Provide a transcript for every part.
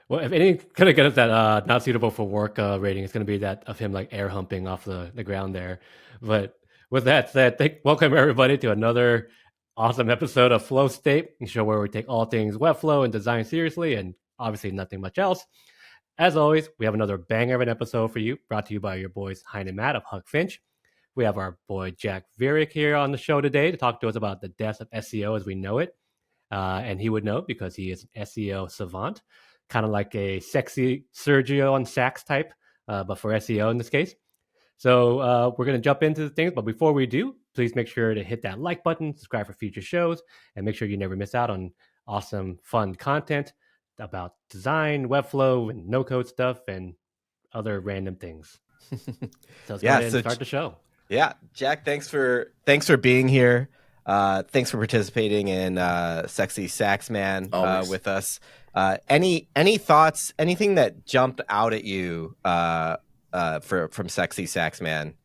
Well, if anything gonna get us that not suitable for work rating, it's gonna be that of him like air humping off the ground there. But with that said, welcome everybody to another awesome episode of Flow State, a show where we take all things Webflow and design seriously, and obviously nothing much else. As always, we have another banger of an episode for you, brought to you by your boys Hein and Matt of Huck Finch. We have our boy Jack Virag here on the show today to talk to us about the death of SEO as we know it. And he would know because he is an SEO savant, kind of like a sexy Sergio on sax type, but for SEO in this case. So we're going to jump into the things, but before we do, please make sure to hit that like button, subscribe for future shows, and make sure you never miss out on awesome, fun content about design, Webflow, and no-code stuff, and other random things. So let's go ahead and start the show. Yeah, Jack, thanks for being here. Thanks for participating in Sexy Sax Man with us. Any thoughts? Anything that jumped out at you from Sexy Sax Man,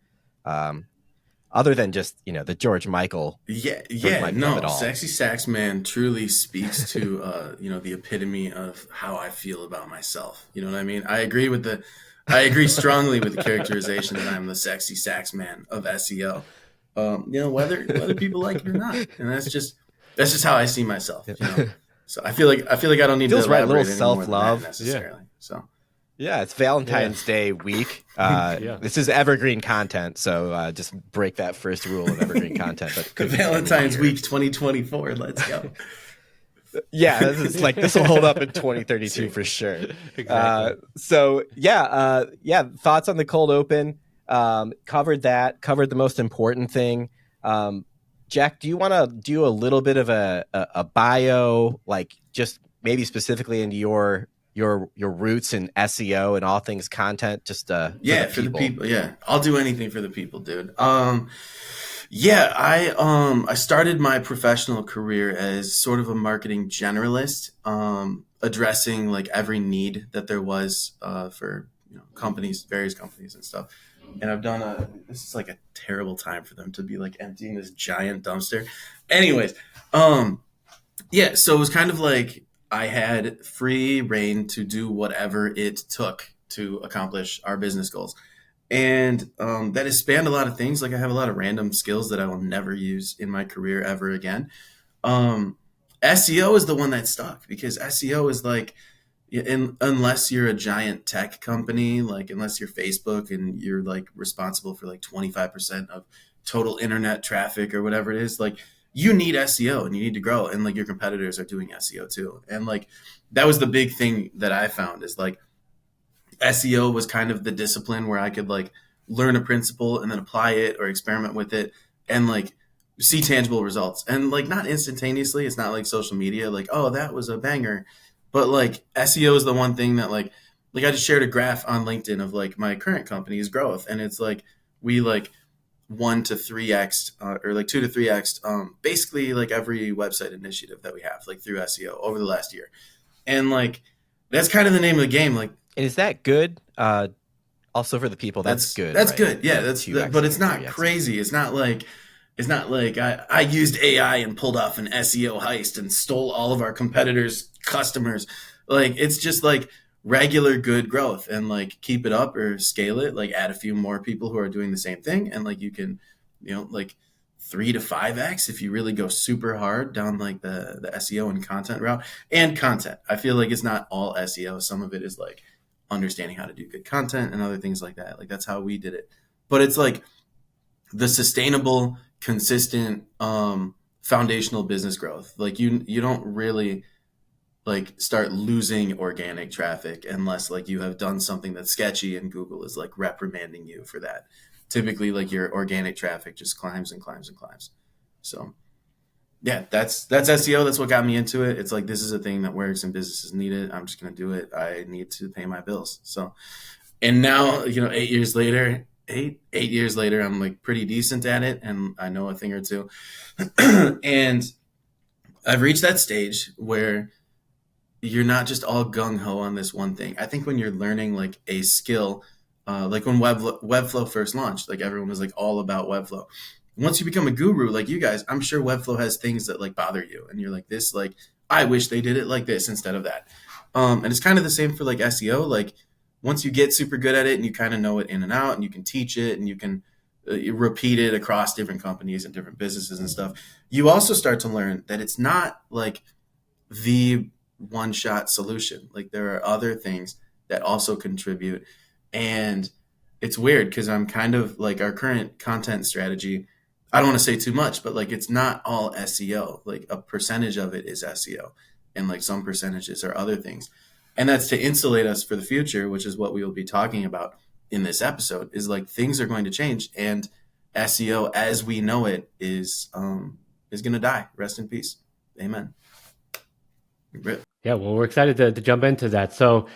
other than just the George Michael? Sexy Sax Man truly speaks to the epitome of how I feel about myself. You know what I mean? I agree strongly with the characterization that I'm the sexy sax man of SEO. Whether people like it or not, and that's just how I see myself. So I feel like I don't need feels to right. A little elaborate self-love necessarily. Yeah. So yeah, it's Valentine's Day week. This is evergreen content, so just break that first rule of evergreen content. But Valentine's week 2024. Let's go. Yeah, this will hold up in 2032 for sure. Exactly. Thoughts on the cold open? Covered the most important thing. Jack, do you want to do a little bit of a bio, like just maybe specifically into your roots in SEO and all things content? Just for the people. Yeah, I'll do anything for the people, dude. I started my professional career as sort of a marketing generalist, addressing like every need that there was for companies, various companies and stuff. And I've done this is like a terrible time for them to be like emptying this giant dumpster. Anyways, so it was kind of like I had free reign to do whatever it took to accomplish our business goals. And that has spanned a lot of things. Like I have a lot of random skills that I will never use in my career ever again. SEO is the one that stuck because SEO is like, unless you're a giant tech company, like unless you're Facebook and you're like responsible for like 25% of total internet traffic or whatever it is, like you need SEO and you need to grow. And like your competitors are doing SEO too. And like that was the big thing that I found is like, SEO was kind of the discipline where I could like learn a principle and then apply it or experiment with it and like see tangible results. And like not instantaneously, it's not like social media, like, oh, that was a banger. But like SEO is the one thing that like I just shared a graph on LinkedIn of like my current company's growth. And it's like we like 1 to 3x or like 2 to 3x basically like every website initiative that we have like through SEO over the last year. And like that's kind of the name of the game. Like, and is that good? Also for the people, that's good. That's right? good. Yeah, but it's not crazy. It's not like I used AI and pulled off an SEO heist and stole all of our competitors' customers. Like it's just like regular good growth and like keep it up or scale it. Like add a few more people who are doing the same thing, and like you can, like 3 to 5x if you really go super hard down like the SEO and content route. And content, I feel like it's not all SEO. Some of it is like understanding how to do good content and other things like that. Like that's how we did it. But it's like the sustainable, consistent, foundational business growth. Like you don't really like start losing organic traffic unless like you have done something that's sketchy and Google is like reprimanding you for that. Typically like your organic traffic just climbs and climbs and climbs. So yeah, that's SEO. That's what got me into it. It's like, this is a thing that works and businesses need it. I'm just going to do it. I need to pay my bills. So, and now, 8 years later, eight years later, I'm like pretty decent at it. And I know a thing or two. And I've reached that stage where you're not just all gung ho on this one thing. I think when you're learning like a skill, like when Webflow first launched, like everyone was like all about Webflow. Once you become a guru like you guys, I'm sure Webflow has things that like bother you and you're like, this, like I wish they did it like this instead of that. And it's kind of the same for like SEO. Like once you get super good at it and you kind of know it in and out, and you can teach it and you can repeat it across different companies and different businesses and stuff, you also start to learn that it's not like the one shot solution. Like there are other things that also contribute. And it's weird because I'm kind of like our current content strategy. I don't want to say too much, but like it's not all SEO. Like a percentage of it is SEO, and like some percentages are other things. And that's to insulate us for the future, which is what we will be talking about in this episode, is like things are going to change, and SEO as we know it is going to die. Rest in peace. Amen. Yeah, well, we're excited to jump into that. So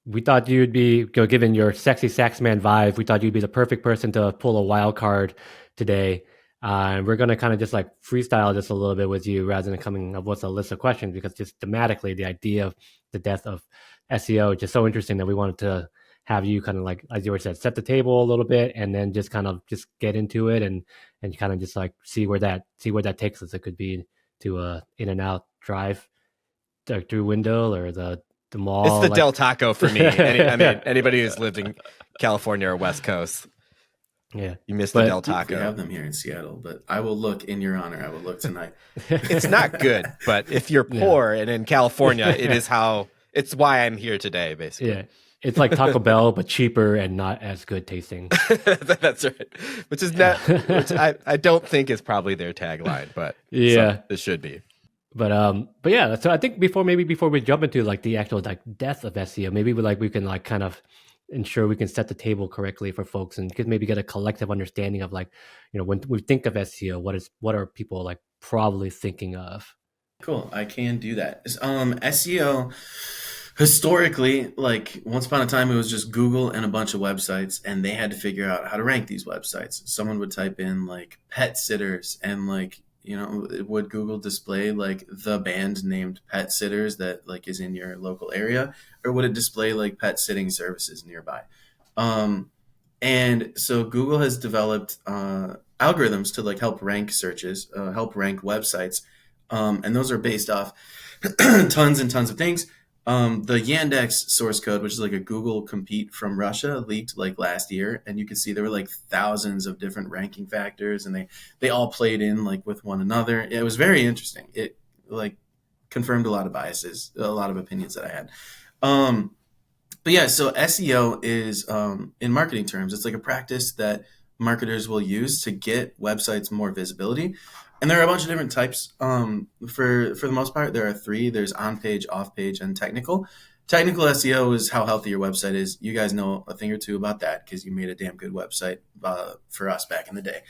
we thought you'd be, given your sexy saxman vibe, we thought you'd be the perfect person to pull a wild card today. And we're going to kind of just like freestyle just a little bit with you rather than coming up with a list of questions, because just thematically, the idea of the death of SEO is just so interesting that we wanted to have you kind of like, as you said, set the table a little bit and then just kind of just get into it and kind of just like see where that takes us. It could be to a in and out drive through window or the mall. It's the Del Taco for me. I mean, anybody who's lived in California or West Coast, yeah, you missed the Del Taco. We have them here in Seattle, but I will look in your honor. I will look tonight. It's not good, but if you're poor and in California, it's why I'm here today, basically. Yeah. It's like Taco Bell, but cheaper and not as good tasting. That's right. Which I don't think is probably their tagline, but yeah, it should be. But yeah, so I think before we jump into like the actual like death of SEO, maybe we can like kind of ensure we can set the table correctly for folks and maybe get a collective understanding of like, when we think of SEO, what are people like probably thinking of? Cool, I can do that. SEO historically, like once upon a time, it was just Google and a bunch of websites, and they had to figure out how to rank these websites. Someone would type in like pet sitters, and like, would Google display like the band named Pet Sitters that like is in your local area, or would it display like pet sitting services nearby? And so Google has developed algorithms to like help rank searches, help rank websites, and those are based off tons and tons of things. The Yandex source code, which is like a Google compete from Russia, leaked like last year, and you can see there were like thousands of different ranking factors, and they all played in like with one another. It was very interesting. It like confirmed a lot of biases, a lot of opinions that I had. But yeah, so SEO is in marketing terms, it's like a practice that marketers will use to get websites more visibility. And there are a bunch of different types. For the most part, there are three. There's on-page, off-page, and technical. Technical SEO is how healthy your website is. You guys know a thing or two about that because you made a damn good website for us back in the day.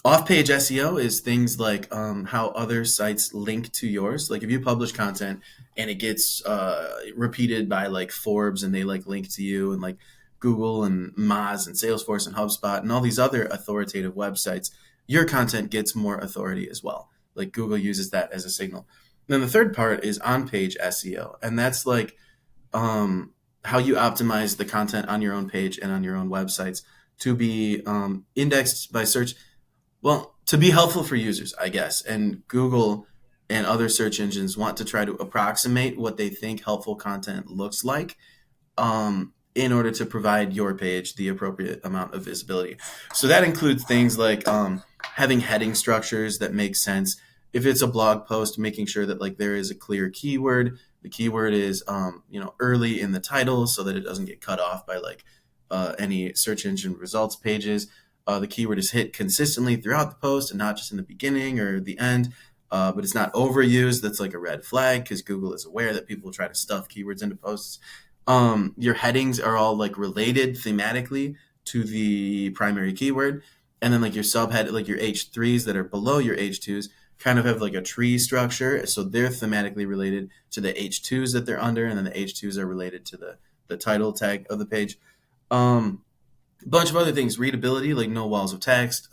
Off-page SEO is things like how other sites link to yours. Like if you publish content and it gets repeated by like Forbes and they like link to you, and like Google and Moz and Salesforce and HubSpot and all these other authoritative websites, your content gets more authority as well. Like Google uses that as a signal. And then the third part is on-page SEO. And that's like how you optimize the content on your own page and on your own websites to be indexed by search. Well, to be helpful for users, I guess. And Google and other search engines want to try to approximate what they think helpful content looks like in order to provide your page the appropriate amount of visibility. So that includes things like having heading structures that make sense. If it's a blog post, making sure that like there is a clear keyword. The keyword is early in the title so that it doesn't get cut off by like any search engine results pages. The keyword is hit consistently throughout the post and not just in the beginning or the end. But it's not overused. That's like a red flag because Google is aware that people try to stuff keywords into posts. Your headings are all like related thematically to the primary keyword. And then like your subhead, like your H3s that are below your H2s kind of have like a tree structure. So they're thematically related to the H2s that they're under. And then the H2s are related to the title tag of the page. A bunch of other things, readability, like no walls of text.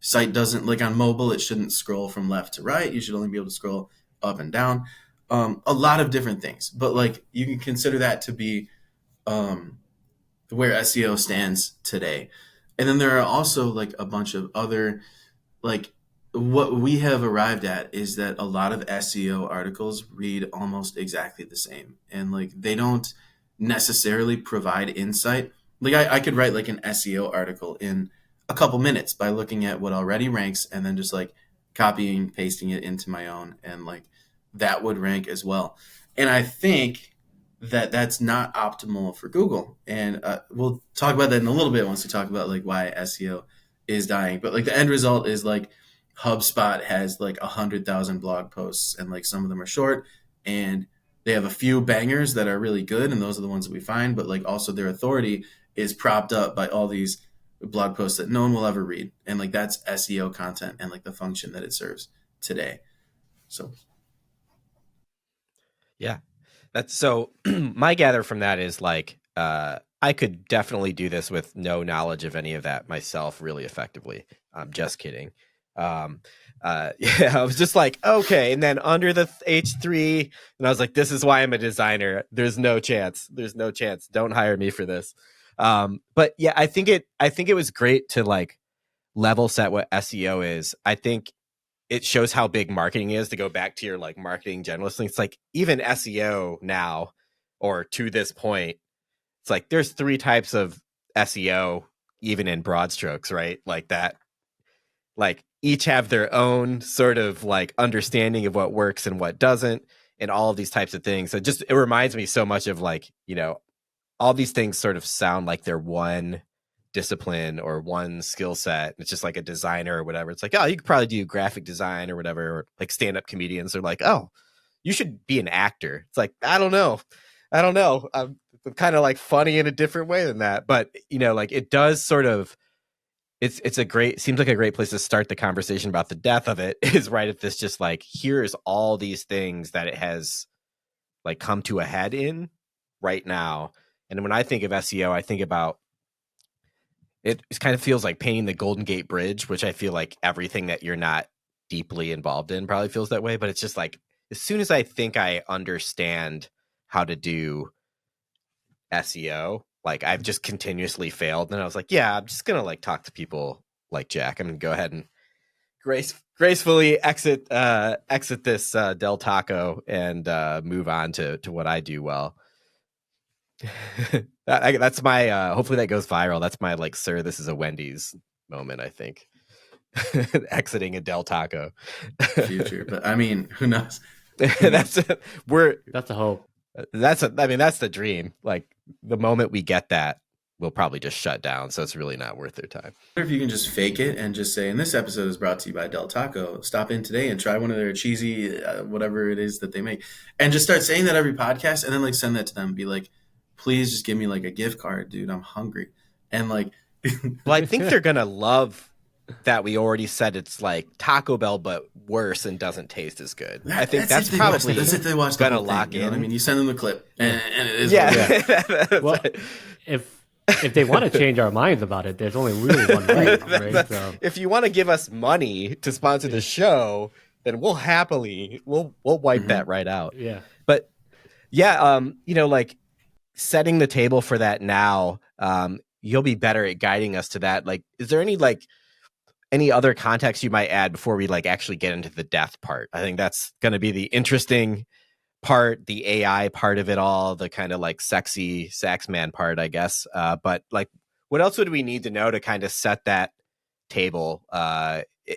Site doesn't, like on mobile, it shouldn't scroll from left to right. You should only be able to scroll up and down. A lot of different things, but like you can consider that to be where SEO stands today. And then there are also like a bunch of other like what we have arrived at is that a lot of SEO articles read almost exactly the same, and like they don't necessarily provide insight. Like I could write like an SEO article in a couple minutes by looking at what already ranks and then just like copying, pasting it into my own, and like that would rank as well. And I think that that's not optimal for Google. And we'll talk about that in a little bit once we talk about like why SEO is dying. But like the end result is like HubSpot has like 100,000 blog posts, and like some of them are short, and they have a few bangers that are really good, and those are the ones that we find. But like also their authority is propped up by all these blog posts that no one will ever read, and like that's SEO content and like the function that it serves today. So yeah, that's so. My gather from that is like I could definitely do this with no knowledge of any of that myself really effectively. I'm just kidding. Yeah, I was just like, okay. And then under the H3, and I was like, this is why I'm a designer. There's no chance. There's no chance. Don't hire me for this. But yeah, I think it was great to like level set what SEO is. I think it shows how big marketing is, to go back to your like marketing generalist thing. It's like even SEO now, or to this point, it's like there's 3 types of SEO, even in broad strokes, right? Like that, like each have their own sort of like understanding of what works and what doesn't, and all of these types of things. So it reminds me so much of like, all these things sort of sound like they're one discipline or one skill set. It's just like a designer or whatever. It's like, oh, you could probably do graphic design or whatever. Or like stand-up comedians are like, oh, you should be an actor. It's like, I don't know. I'm kind of like funny in a different way than that. But like it does sort of, seems like a great place to start the conversation about the death of it, is right at this, just like, here's all these things that it has like come to a head in right now. And when I think of SEO, I think about it kind of feels like painting the Golden Gate Bridge, which I feel like everything that you're not deeply involved in probably feels that way. But it's just like, as soon as I think I understand how to do SEO, like I've just continuously failed. And I was like, yeah, I'm just going to like talk to people like Jack. I'm going to go ahead and gracefully exit this Del Taco and move on to what I do well. That's my hopefully that goes viral. That's my like, sir, this is a Wendy's moment, I think. Exiting a Del Taco future, but I mean, who knows? That's a hope. That's the dream. Like the moment we get that, we'll probably just shut down. So it's really not worth their time. I wonder if you can just fake it and just say, and this episode is brought to you by Del Taco. Stop in today and try one of their cheesy, whatever it is that they make, and just start saying that every podcast, and then like send that to them and be like, please just give me like a gift card, dude. I'm hungry. And like, well, I think they're going to love that we already said it's like Taco Bell, but worse and doesn't taste as good. I think that's probably that's if they watch going to lock in. I mean, you send them the clip and it is. Yeah. Well, if they want to change our minds about it, there's only really one way, right? So. If you want to give us money to sponsor the show, then we'll happily we'll wipe that right out. Yeah. But yeah, like setting the table for that now, you'll be better at guiding us to that. Like, is there any other context you might add before we like actually get into the death part? I think that's going to be the interesting part, the AI part of it all, the kind of like sexy sax man part, I guess. But like, what else would we need to know to kind of set that table,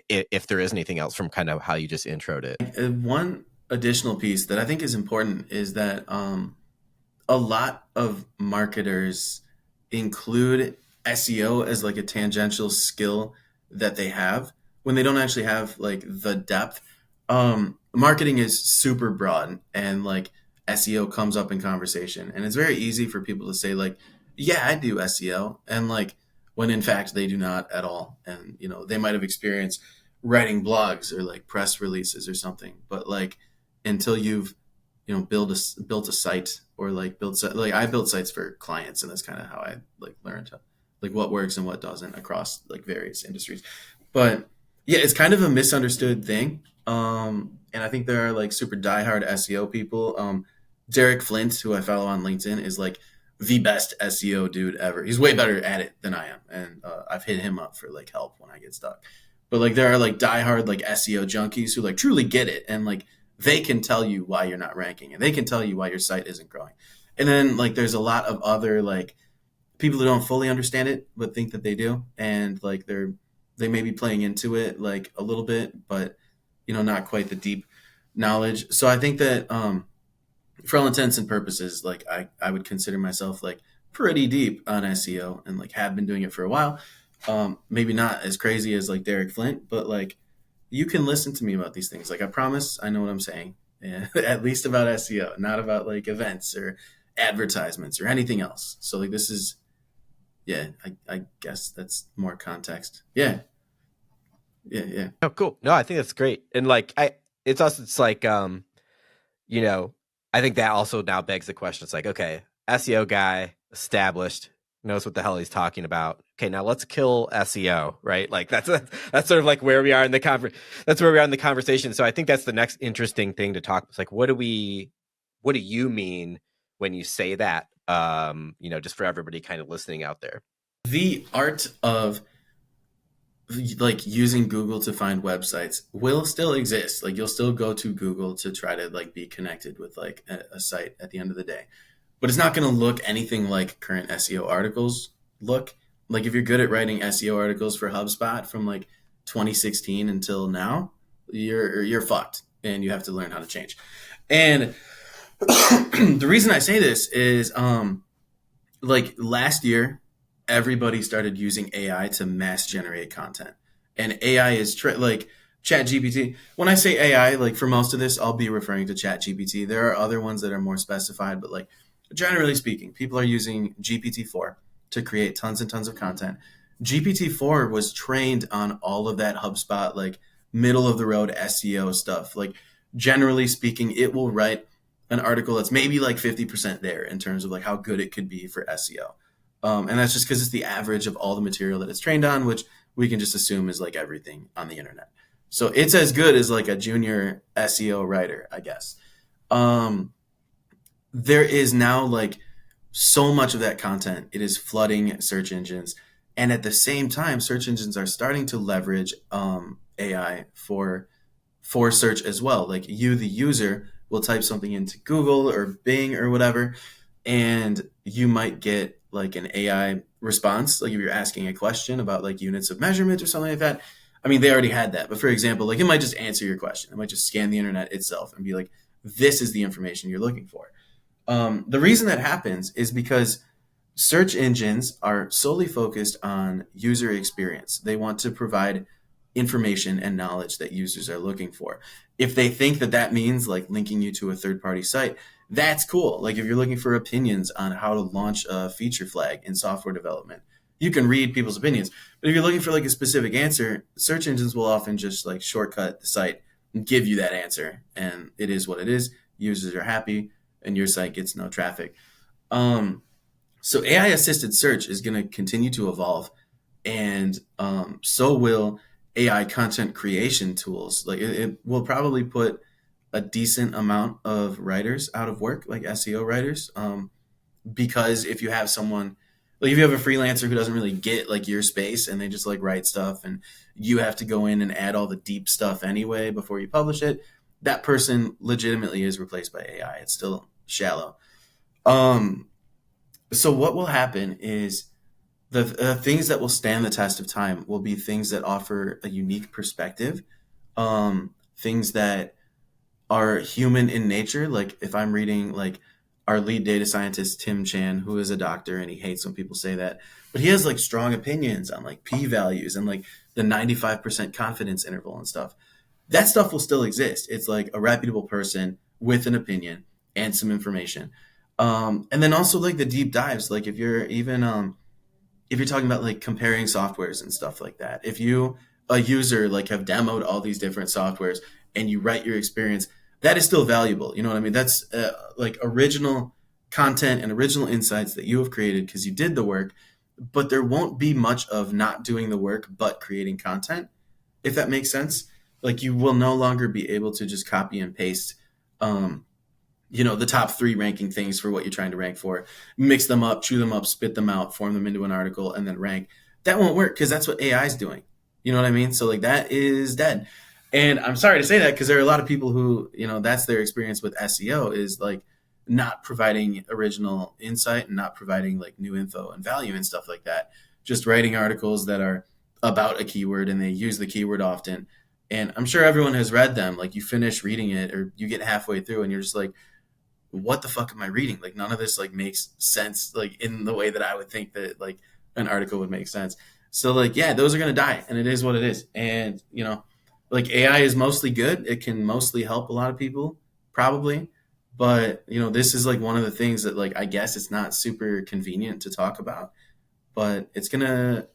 if there is anything else from kind of how you just introed it? One additional piece that I think is important is that a lot of marketers include SEO as like a tangential skill that they have when they don't actually have like the depth. Marketing is super broad, and like SEO comes up in conversation, and it's very easy for people to say like, yeah, I do SEO, and like when in fact they do not at all. And they might have experienced writing blogs or like press releases or something, but like until you've built a site, or like I built sites for clients, and that's kind of how I like learned like what works and what doesn't across like various industries. But yeah, it's kind of a misunderstood thing. And I think there are like super diehard SEO people. Derek Flint, who I follow on LinkedIn, is like the best SEO dude ever. He's way better at it than I am. And I've hit him up for like help when I get stuck. But like there are like diehard like SEO junkies who like truly get it, and like they can tell you why you're not ranking, and they can tell you why your site isn't growing. And then like there's a lot of other like people who don't fully understand it but think that they do, and like they may be playing into it like a little bit, but not quite the deep knowledge. So I think that for all intents and purposes, like I would consider myself like pretty deep on SEO, and like have been doing it for a while. Maybe not as crazy as like Derek Flint, but like you can listen to me about these things. Like I promise I know what I'm saying, at least about SEO, not about like events or advertisements or anything else. So like this is, yeah, I guess that's more context. Yeah. Oh, cool. No, I think that's great. And like it's like I think that also now begs the question. It's like, okay, SEO guy, established, knows what the hell he's talking about. Okay, now let's kill SEO, right? Like that's sort of like where we are in the that's where we are in the conversation. So I think that's the next interesting thing to talk. It's like, what do you mean when you say that? Just for everybody kind of listening out there. The art of like using Google to find websites will still exist. Like you'll still go to Google to try to like be connected with like a site at the end of the day, but it's not going to look anything like current SEO articles look. Like if you're good at writing SEO articles for HubSpot from like 2016 until now, you're fucked, and you have to learn how to change. And the reason I say this is like last year everybody started using AI to mass generate content. And AI is like ChatGPT. When I say AI, like for most of this, I'll be referring to ChatGPT. There are other ones that are more specified, but like generally speaking, people are using GPT-4 to create tons and tons of content. GPT-4 was trained on all of that HubSpot, like middle of the road SEO stuff. Like generally speaking, it will write an article that's maybe like 50% there in terms of like how good it could be for SEO. And that's just because it's the average of all the material that it's trained on, which we can just assume is like everything on the internet. So it's as good as like a junior SEO writer, I guess. There is now like so much of that content. It is flooding search engines. And at the same time, search engines are starting to leverage AI for search as well. Like you, the user, will type something into Google or Bing or whatever, and you might get like an AI response. Like if you're asking a question about like units of measurement or something like that. I mean, they already had that. But for example, like it might just answer your question. It might just scan the internet itself and be like, this is the information you're looking for. The reason that happens is because search engines are solely focused on user experience. They want to provide information and knowledge that users are looking for. If they think that that means like linking you to a third-party site, that's cool. Like if you're looking for opinions on how to launch a feature flag in software development, you can read people's opinions. But if you're looking for like a specific answer, search engines will often just like shortcut the site and give you that answer. And it is what it is. Users are happy and your site gets no traffic. So AI assisted search is going to continue to evolve, and so will AI content creation tools. Like it will probably put a decent amount of writers out of work, like SEO writers, because if you have someone, like if you have a freelancer who doesn't really get like your space and they just like write stuff and you have to go in and add all the deep stuff anyway before you publish it, that person legitimately is replaced by AI. It's still shallow. So what will happen is the things that will stand the test of time will be things that offer a unique perspective, things that are human in nature. Like if I'm reading like our lead data scientist, Tim Chan, who is a doctor, and he hates when people say that, but he has like strong opinions on like p-values and like the 95% confidence interval and stuff. That stuff will still exist. It's like a reputable person with an opinion and some information. And then also like the deep dives, like if you're talking about like comparing softwares and stuff like that, if you, a user, like have demoed all these different softwares and you write your experience, that is still valuable. You know what I mean? That's like original content and original insights that you have created because you did the work, but there won't be much of not doing the work, but creating content, if that makes sense. Like you will no longer be able to just copy and paste, the top 3 ranking things for what you're trying to rank for, mix them up, chew them up, spit them out, form them into an article, and then rank. That won't work because that's what AI is doing. You know what I mean? So like that is dead. And I'm sorry to say that because there are a lot of people who, that's their experience with SEO is like not providing original insight and not providing like new info and value and stuff like that. Just writing articles that are about a keyword and they use the keyword often. And I'm sure everyone has read them. Like you finish reading it or you get halfway through and you're just like, what the fuck am I reading? Like none of this like makes sense like in the way that I would think that like an article would make sense. So like, yeah, those are going to die and it is what it is. And, like AI is mostly good. It can mostly help a lot of people probably. But, this is like one of the things that like, I guess it's not super convenient to talk about, but it's going to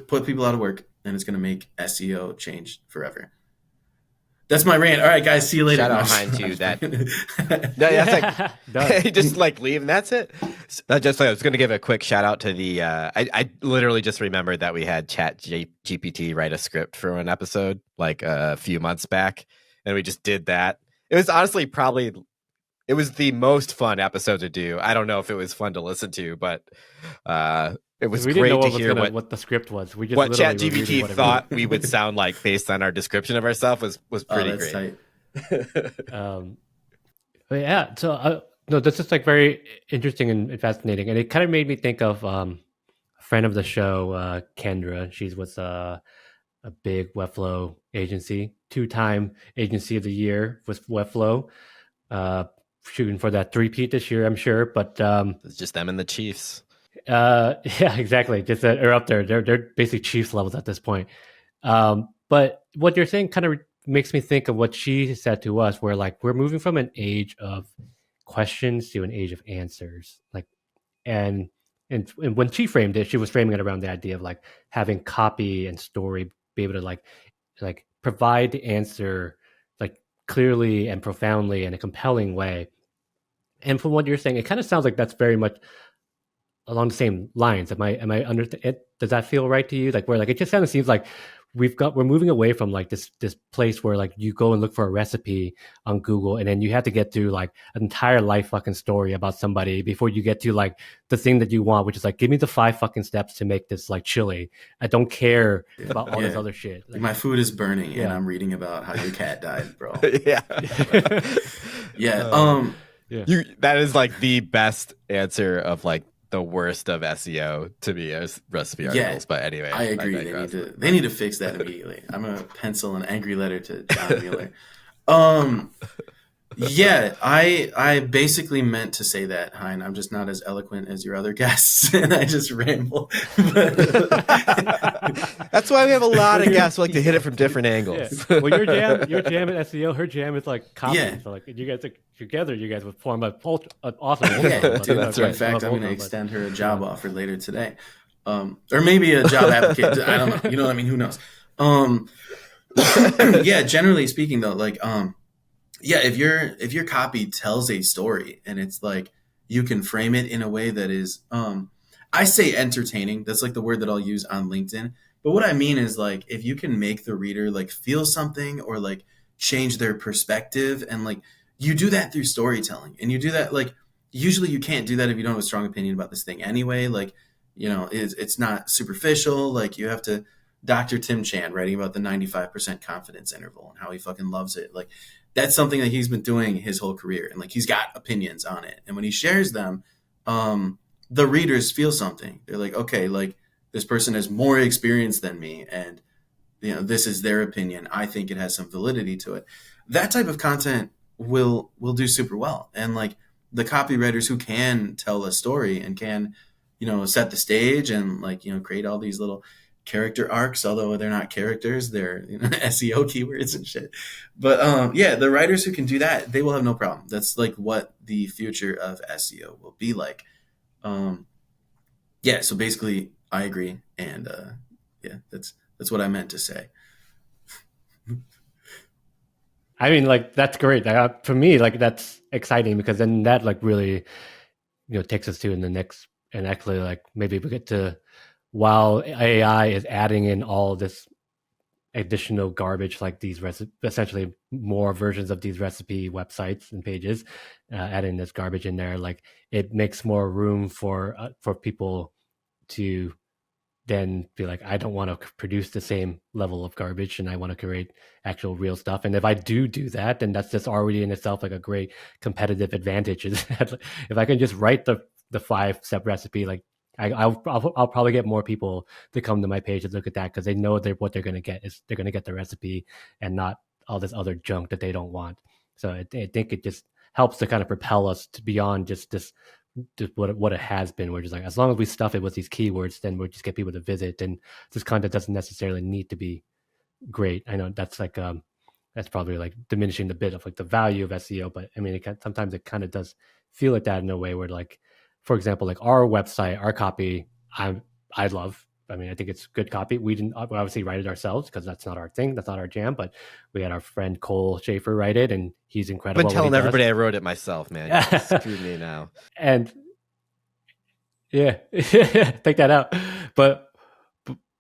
put people out of work and it's going to make SEO change forever. That's my rant. All right, guys. See you later. Shout out Hein to that. No, yeah, that's like just like leave and that's it. I was going to give a quick shout out to the. I literally just remembered that we had Chat GPT write a script for an episode like a few months back, and we just did that. It was honestly it was the most fun episode to do. I don't know if it was fun to listen to, but it was great to hear what the script was. We just what ChatGPT thought we would sound like based on our description of ourselves was pretty great. Tight. Yeah, so no, this is like very interesting and fascinating, and it kind of made me think of a friend of the show, Kendra. She's with a big Webflow agency, 2-time agency of the year with Webflow. Shooting for that 3-peat this year, I'm sure, but it's just them and the Chiefs. Yeah, exactly. Just that are up there. They're basically Chiefs levels at this point. But what you're saying kind of makes me think of what she said to us, where like we're moving from an age of questions to an age of answers. Like, and when she framed it, she was framing it around the idea of like having copy and story be able to like provide the answer like clearly and profoundly in a compelling way. And from what you're saying, it kind of sounds like that's very much along the same lines. Am I under it? Does that feel right to you? Like where like it just kind of seems like we're moving away from like this place where like you go and look for a recipe on Google and then you have to get through like an entire life fucking story about somebody before you get to like the thing that you want, which is like give me the 5 fucking steps to make this like chili. I don't care about all this other shit. Like, my food is burning and I'm reading about how your cat died, bro. Yeah. Yeah. That is like the best answer of like the worst of SEO to me as recipe articles. But anyway, I agree. They need to fix that immediately. I'm gonna pencil an angry letter to John Mueller. Yeah, I basically meant to say that, Hein. I'm just not as eloquent as your other guests, and I just ramble. That's why we have a lot of guests who like to hit it from different angles. Yeah. Well, your jam at SEO, her jam is like copy. Yeah. So like you guys together, you guys would form an awesome. Yeah, dude, that's right. In fact, I'm going to extend her a job offer later today, or maybe a job application. I don't know. You know what I mean? Who knows? Yeah. Generally speaking, though, like yeah, if your copy tells a story and it's like you can frame it in a way that is I say entertaining. That's like the word that I'll use on LinkedIn. But what I mean is like if you can make the reader like feel something or like change their perspective and like you do that through storytelling and you do that like usually you can't do that if you don't have a strong opinion about this thing anyway. Like, it's not superficial. Like you have to Dr. Tim Chan writing about the 95% confidence interval and how he fucking loves it. Like that's something that he's been doing his whole career. And like, he's got opinions on it. And when he shares them, the readers feel something. They're like, okay, like this person has more experience than me. And, this is their opinion. I think it has some validity to it. That type of content will do super well. And like the copywriters who can tell a story and can, set the stage and like, create all these little character arcs, although they're not characters, they're SEO keywords and shit. But yeah, the writers who can do that, they will have no problem. That's like what the future of SEO will be like. Yeah, so basically I agree. And yeah, that's what I meant to say. I mean, like, that's great. For me, like, that's exciting because then that like really, takes us to in the next, and actually like maybe we get to, while AI is adding in all this additional garbage, like these essentially more versions of these recipe websites and pages, adding this garbage in there, like it makes more room for people to then be like, I don't want to produce the same level of garbage, and I want to create actual real stuff. And if I do that, then that's just already in itself like a great competitive advantage. Is that if I can just write the 5-step recipe, like I'll probably get more people to come to my page and look at that, because they know what they're going to get is they're going to get the recipe and not all this other junk that they don't want. So I think it just helps to kind of propel us to beyond just what it has been. We're just like, as long as we stuff it with these keywords, then we'll just get people to visit, and this content doesn't necessarily need to be great. I know that's like that's probably like diminishing the bit of like the value of SEO, but I mean, sometimes it kind of does feel like that in a way where, like, for example, like our website, our copy, I love. I mean, I think it's good copy. We didn't obviously write it ourselves because that's not our thing. That's not our jam. But we had our friend Cole Schaefer write it, and he's incredible. I've been telling everybody I wrote it myself, man. Screw me now. And yeah, take that out. But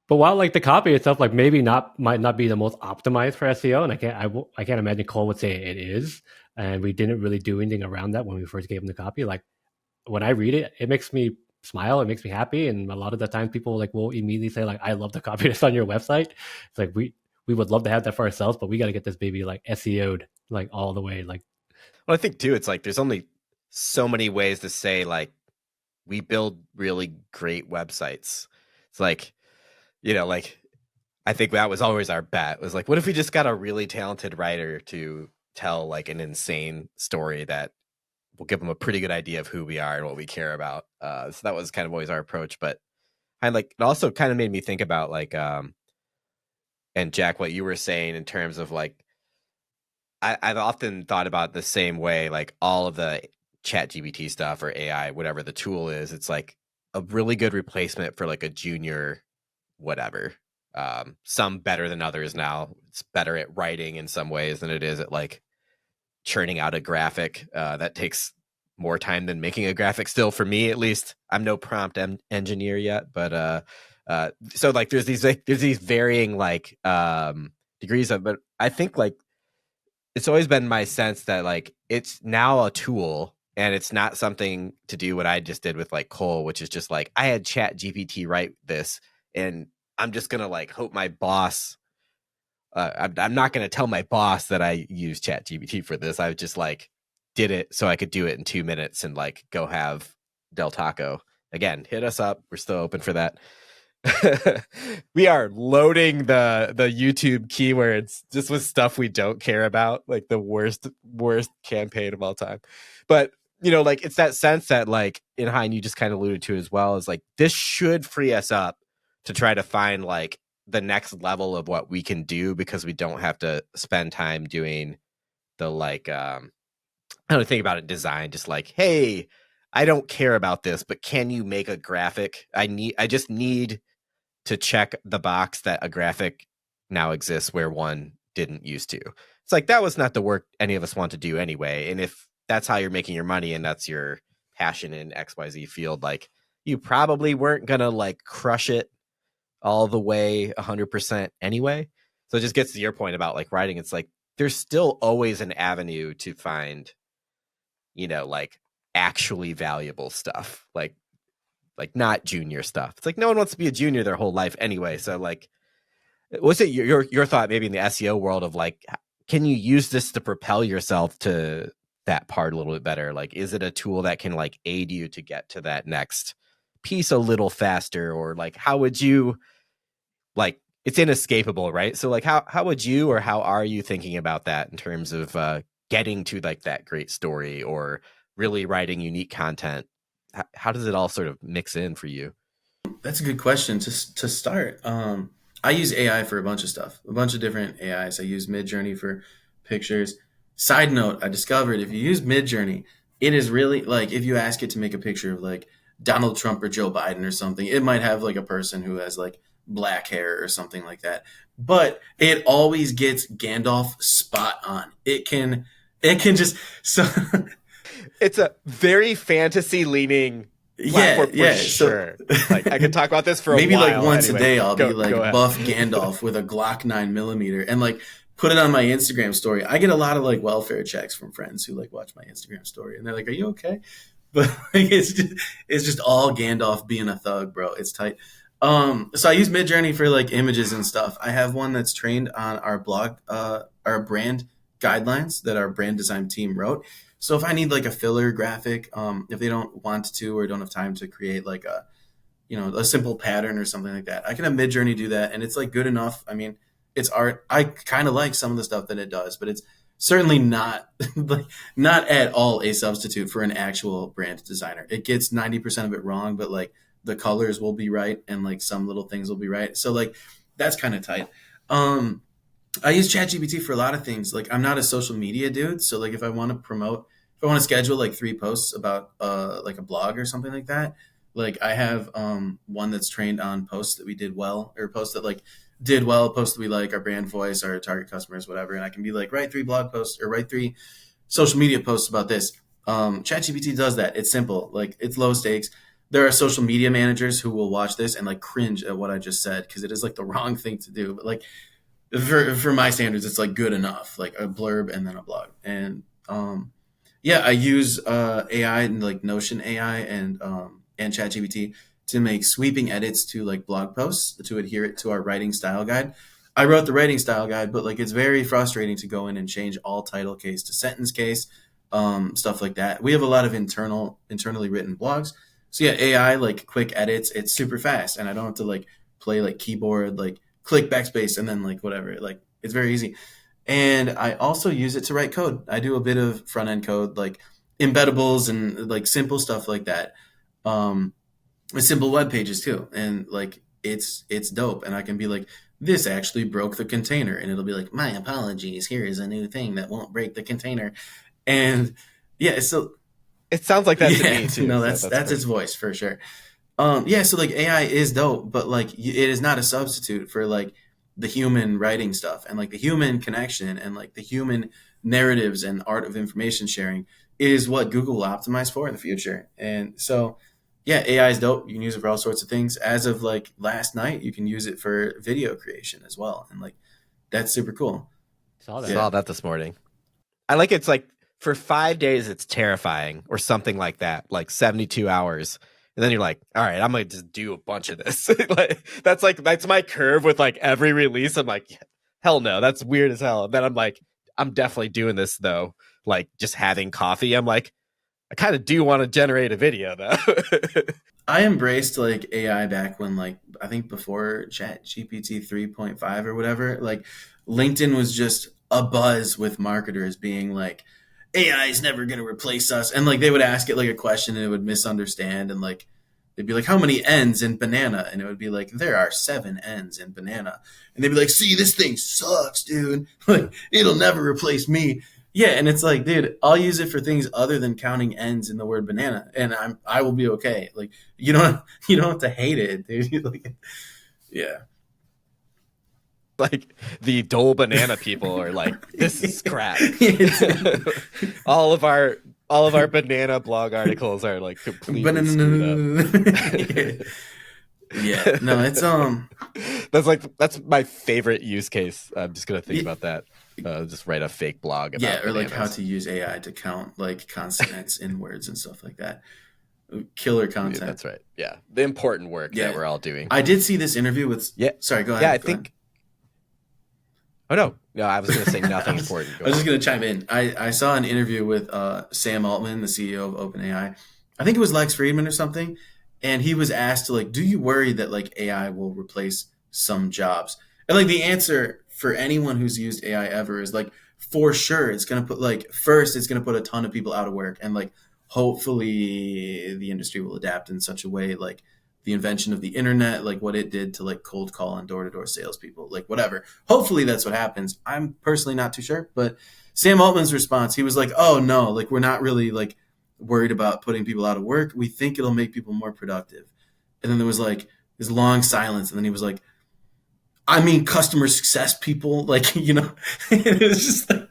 while like the copy itself, like maybe might not be the most optimized for SEO, and I can't imagine Cole would say it is. And we didn't really do anything around that when we first gave him the copy. Like when I read it, it makes me smile, it makes me happy, and a lot of the time people like will immediately say like, I love the copy that's on your website. It's like we would love to have that for ourselves, but we got to get this baby like SEO'd like all the way. Like, well, I think too, it's like there's only so many ways to say like we build really great websites. It's like, you know, like I think that was always our bet. It was like, what if we just got a really talented writer to tell like an insane story that will give them a pretty good idea of who we are and what we care about. So that was kind of always our approach. But I like it also kind of made me think about like and Jack, what you were saying in terms of like I've often thought about the same way, like all of the ChatGPT stuff or AI, whatever the tool is, it's like a really good replacement for like a junior whatever. Some better than others now. It's better at writing in some ways than it is at like churning out a graphic. That takes more time than making a graphic still, for me at least. I'm no prompt engineer yet, but so like there's these varying like degrees of, but I think like it's always been my sense that like it's now a tool and it's not something to do what I just did with like Cole, which is just like I had Chat GPT write this and I'm just gonna like hope my boss I'm not going to tell my boss that I used Chat GPT for this. I just like did it so I could do it in 2 minutes and like go have Del Taco. Again, hit us up. We're still open for that. We are loading the YouTube keywords just with stuff we don't care about, like the worst campaign of all time. But you know, like it's that sense that like in Hein, you just kind of alluded to as well, is like this should free us up to try to find like the next level of what we can do, because we don't have to spend time doing the like I don't think about it design, just like, hey, I don't care about this, but can you make a graphic? I just need to check the box that a graphic now exists where one didn't used to. It's like that was not the work any of us want to do anyway. And if that's how you're making your money and that's your passion in XYZ field, like you probably weren't gonna like crush it all the way 100% anyway. So it just gets to your point about like writing. It's like there's still always an avenue to find, you know, like actually valuable stuff, like not junior stuff. It's like no one wants to be a junior their whole life anyway. So like, what's it your thought maybe in the SEO world of like, can you use this to propel yourself to that part a little bit better? Like, is it a tool that can like aid you to get to that next piece a little faster? Or like, how would you, like, it's inescapable, right? So like, how would you, or how are you thinking about that in terms of getting to like that great story or really writing unique content? How does it all sort of mix in for you? That's a good question to start. I use AI for a bunch of stuff, a bunch of different AIs. I use Midjourney for pictures. Side note, I discovered if you use Midjourney, it is really like if you ask it to make a picture of like Donald Trump or Joe Biden or something, it might have like a person who has like black hair or something like that. But it always gets Gandalf spot on. It can just so it's a very fantasy leaning platform for sure. So, like I could talk about this for maybe a while. Like once anyway, a day I'll be like buff Gandalf with a Glock 9mm and like put it on my Instagram story. I get a lot of like welfare checks from friends who like watch my Instagram story and they're like, "Are you okay?" But like, it's just all Gandalf being a thug, bro. It's tight. So I use Midjourney for like images and stuff. I have one that's trained on our blog, our brand guidelines that our brand design team wrote. So if I need like a filler graphic, if they don't want to or don't have time to create like a simple pattern or something like that, I can have Midjourney do that, and it's like good enough. I mean, it's art. I kind of like some of the stuff that it does, but it's certainly not like not at all a substitute for an actual brand designer. It gets 90% of it wrong, but like the colors will be right and like some little things will be right. So like that's kind of tight. I use ChatGPT for a lot of things. Like I'm not a social media dude, so like if I want to promote, if I want to schedule like 3 posts about like a blog or something like that, like I have one that's trained on posts that we did well, or posts that like did well, posts that we like, our brand voice, our target customers, whatever. And I can be like, write 3 blog posts or write 3 social media posts about this. ChatGPT does that. It's simple. Like it's low stakes. There are social media managers who will watch this and like cringe at what I just said because it is like the wrong thing to do. But like for my standards, it's like good enough, like a blurb and then a blog. And yeah, I use AI and like Notion AI and ChatGPT to make sweeping edits to like blog posts to adhere it to our writing style guide. I wrote the writing style guide, but like it's very frustrating to go in and change all title case to sentence case, stuff like that. We have a lot of internally written blogs. So yeah, AI like quick edits, it's super fast, and I don't have to like play like keyboard, like click backspace and then like whatever. Like it's very easy. And I also use it to write code. I do a bit of front end code, like embeddables and like simple stuff like that. With simple web pages too. And like it's dope. And I can be like, this actually broke the container, and it'll be like, my apologies, here is a new thing that won't break the container. And yeah, so it sounds like that yeah, to me too. No, that's its voice for sure. Yeah, so like AI is dope, but like it is not a substitute for like the human writing stuff and like the human connection and like the human narratives and art of information sharing is what Google will optimize for in the future. And so, yeah, AI is dope. You can use it for all sorts of things. As of like last night, you can use it for video creation as well, and like that's super cool. Saw that this morning. I like it's like for 5 days it's terrifying or something like that, like 72 hours. And then you're like, all right, I'm going to just do a bunch of this. That's my curve with like every release. I'm like, hell no, that's weird as hell. And then I'm like, I'm definitely doing this though. Like just having coffee. I'm like, I kind of do want to generate a video though. I embraced like AI back when like, I think before Chat GPT 3.5 or whatever, like LinkedIn was just a buzz with marketers being like, AI is never going to replace us. And like they would ask it like a question and it would misunderstand. And like they'd be like, how many N's in banana? And it would be like, there are 7 N's in banana. And they'd be like, see, this thing sucks, dude. Like it'll never replace me. Yeah. And it's like, dude, I'll use it for things other than counting N's in the word banana. And I will be okay. Like you don't have to hate it, dude. Like, yeah. Like the Dole Banana people are like, this is crap. all of our banana blog articles are like completely screwed up. Yeah, no, it's that's my favorite use case. I'm just gonna think about that. Just write a fake blog about or bananas. like how to use AI to count like consonants in words and stuff like that. Killer content. Yeah, that's right. Yeah, the important work that we're all doing. I did see this interview with. Yeah, sorry, go ahead. Yeah, I think. Oh no, I was going to say nothing important. I was just going to chime in. I saw an interview with Sam Altman, the CEO of OpenAI. I think it was Lex Friedman or something, and he was asked to like, do you worry that like AI will replace some jobs? And like the answer for anyone who's used AI ever is like, for sure, it's going to put like first, it's going to put a ton of people out of work, and like hopefully the industry will adapt in such a way like the invention of the internet, like what it did to like cold call and door-to-door salespeople, like whatever. Hopefully that's what happens. I'm personally not too sure, but Sam Altman's response, he was like, oh no, like we're not really like worried about putting people out of work. We think it'll make people more productive. And then there was like this long silence. And then he was like, I mean, customer success people, like, you know, it was just like,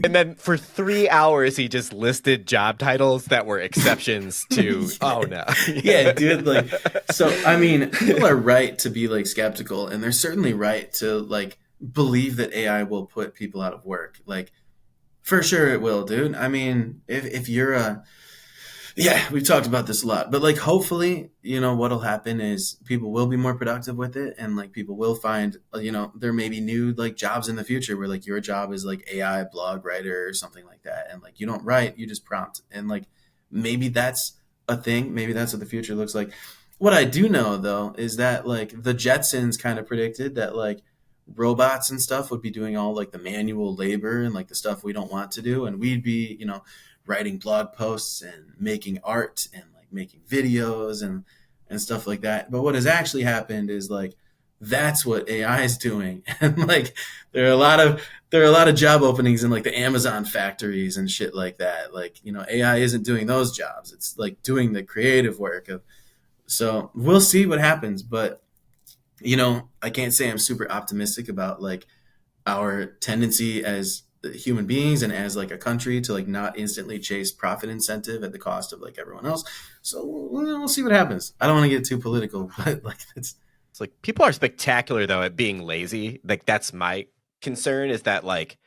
and then for 3 hours, he just listed job titles that were exceptions to, oh no. Yeah, dude. Like, so, I mean, people are right to be like skeptical, and they're certainly right to like believe that AI will put people out of work. Like, for sure it will, dude. I mean, if you're Yeah, we've talked about this a lot, but like hopefully, what'll happen is people will be more productive with it, and like people will find, there may be new like jobs in the future where like your job is like AI blog writer or something like that, and like you don't write, you just prompt, and like maybe that's a thing, maybe that's what the future looks like. What I do know though is that like the Jetsons kind of predicted that like robots and stuff would be doing all like the manual labor and like the stuff we don't want to do, and we'd be, writing blog posts and making art and like making videos and stuff like that. But what has actually happened is like that's what AI is doing. And like there are a lot of job openings in like the Amazon factories and shit like that. Like, AI isn't doing those jobs. It's like doing the creative work of, so we'll see what happens, but I can't say I'm super optimistic about like our tendency as human beings and as like a country to like not instantly chase profit incentive at the cost of like everyone else. So we'll see what happens. I don't want to get too political, but like it's like people are spectacular though at being lazy. Like that's my concern, is that like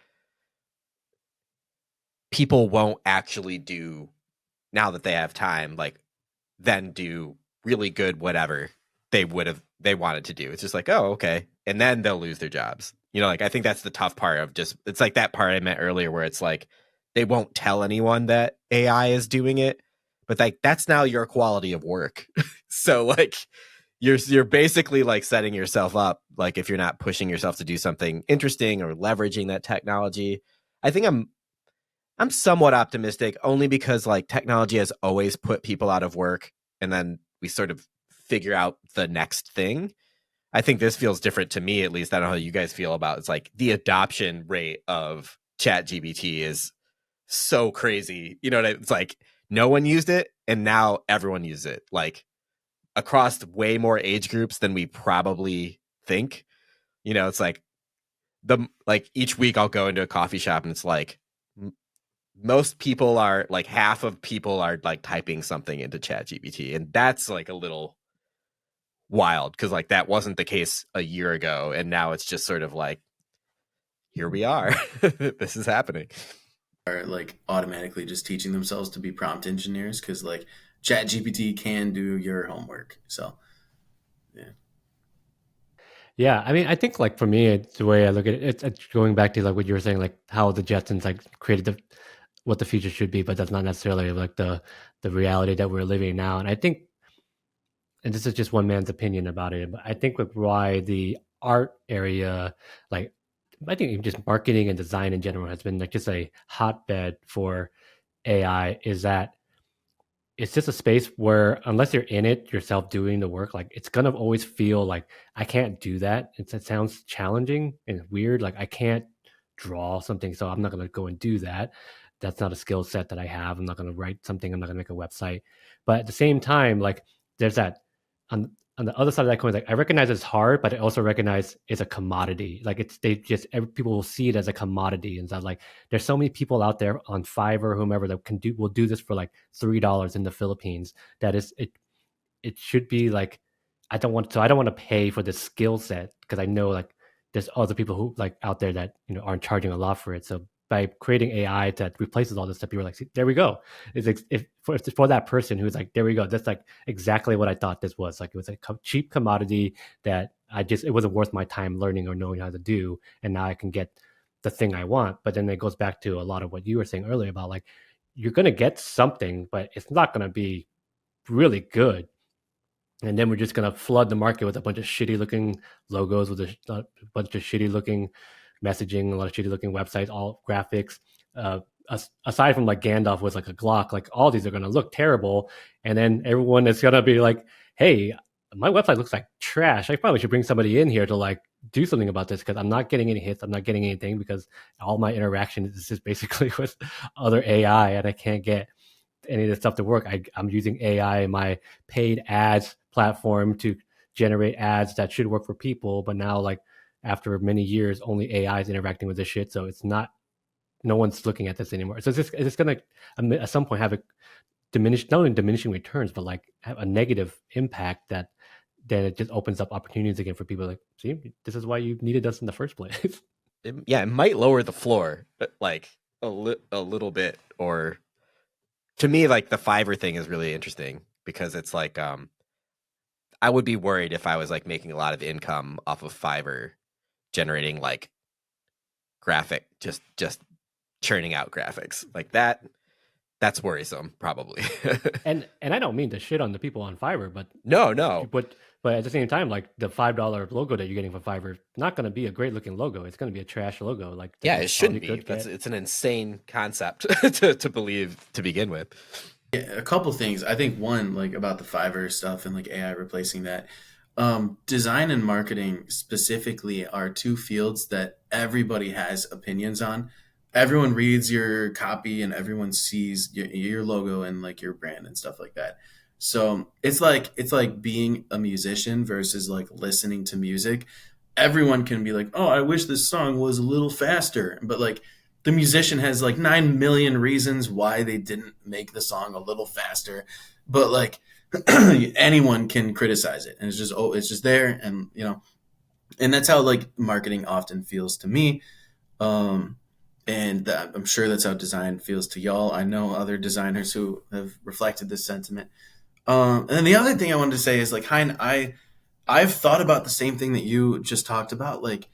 people won't actually do, now that they have time, like then do really good whatever they wanted to do. It's just like, oh, okay. And then they'll lose their jobs. Like I think that's the tough part of just, it's like that part I meant earlier where it's like they won't tell anyone that AI is doing it, but like that's now your quality of work. So like you're basically like setting yourself up, like if you're not pushing yourself to do something interesting or leveraging that technology. I think I'm somewhat optimistic, only because like technology has always put people out of work and then we sort of figure out the next thing. I think this feels different to me, at least. I don't know how you guys feel about it. It's like the adoption rate of ChatGPT is so crazy. It's like no one used it and now everyone uses it, like across way more age groups than we probably think. It's like each week I'll go into a coffee shop and it's like most people are like, half of people are like typing something into ChatGPT, and that's like a little wild because like that wasn't the case a year ago, and now it's just sort of like, here we are. This is happening. Are like automatically just teaching themselves to be prompt engineers because like ChatGPT can do your homework. So yeah. I mean, I think like for me, it's the way I look at it. It's going back to like what you were saying, like how the Jetsons like created what the future should be, but that's not necessarily like the reality that we're living now. And I think, and this is just one man's opinion about it, but I think like why the art area, like I think even just marketing and design in general has been like just a hotbed for AI, is that it's just a space where unless you're in it yourself doing the work, like it's gonna always feel like I can't do that. It sounds challenging and weird. Like I can't draw something, so I'm not gonna go and do that. That's not a skill set that I have. I'm not gonna write something. I'm not gonna make a website. But at the same time, like there's that on the other side of that coin. Like I recognize it's hard, but I also recognize it's a commodity. Like people will see it as a commodity, and so like there's so many people out there on Fiverr or whomever that will do this for like $3 in the Philippines. That is it. It should be like I don't want to pay for the skill set because I know like there's other people who like out there that aren't charging a lot for it. So by creating AI that replaces all this stuff, people are like, see, there we go. It's if for that person who's like, there we go. That's like exactly what I thought this was. Like it was a cheap commodity that it wasn't worth my time learning or knowing how to do, and now I can get the thing I want. But then it goes back to a lot of what you were saying earlier about like you're gonna get something, but it's not gonna be really good. And then we're just gonna flood the market with a bunch of shitty looking logos, with a bunch of shitty looking messaging, a lot of shitty looking websites, all graphics. Aside from like Gandalf with like a Glock, like all these are gonna look terrible, and then everyone is gonna be like, "Hey, my website looks like trash. I probably should bring somebody in here to like do something about this because I'm not getting any hits. I'm not getting anything because all my interaction is just basically with other AI, and I can't get any of this stuff to work. I'm using AI in my paid ads platform to generate ads that should work for people, but now like after many years, only AI is interacting with this shit, so it's not. No one's looking at this anymore. So it's going to at some point have a not only diminishing returns, but like have a negative impact that then it just opens up opportunities again for people like, see, this is why you needed us in the first place. It might lower the floor like a little bit, or to me, like the Fiverr thing is really interesting because it's like I would be worried if I was like making a lot of income off of Fiverr generating like graphic just churning out graphics like that. That's worrisome, probably. and I don't mean to shit on the people on Fiverr, but no. But at the same time, like the $5 logo that you're getting from Fiverr, not going to be a great looking logo. It's going to be a trash logo. Like yeah, it shouldn't be. It's an insane concept to believe to begin with. Yeah, a couple things. I think one, like about the Fiverr stuff and like AI replacing that. Design and marketing specifically are two fields that everybody has opinions on. Everyone reads your copy and everyone sees your logo and like your brand and stuff like that. So it's like being a musician versus like listening to music. Everyone can be like, "Oh, I wish this song was a little faster," but like the musician has like 9 million reasons why they didn't make the song a little faster. But like anyone can criticize it, and it's just there, and and that's how like marketing often feels to me. And I'm sure that's how design feels to y'all. I know other designers who have reflected this sentiment. And then the other thing I wanted to say is like, Hein, I've thought about the same thing that you just talked about, like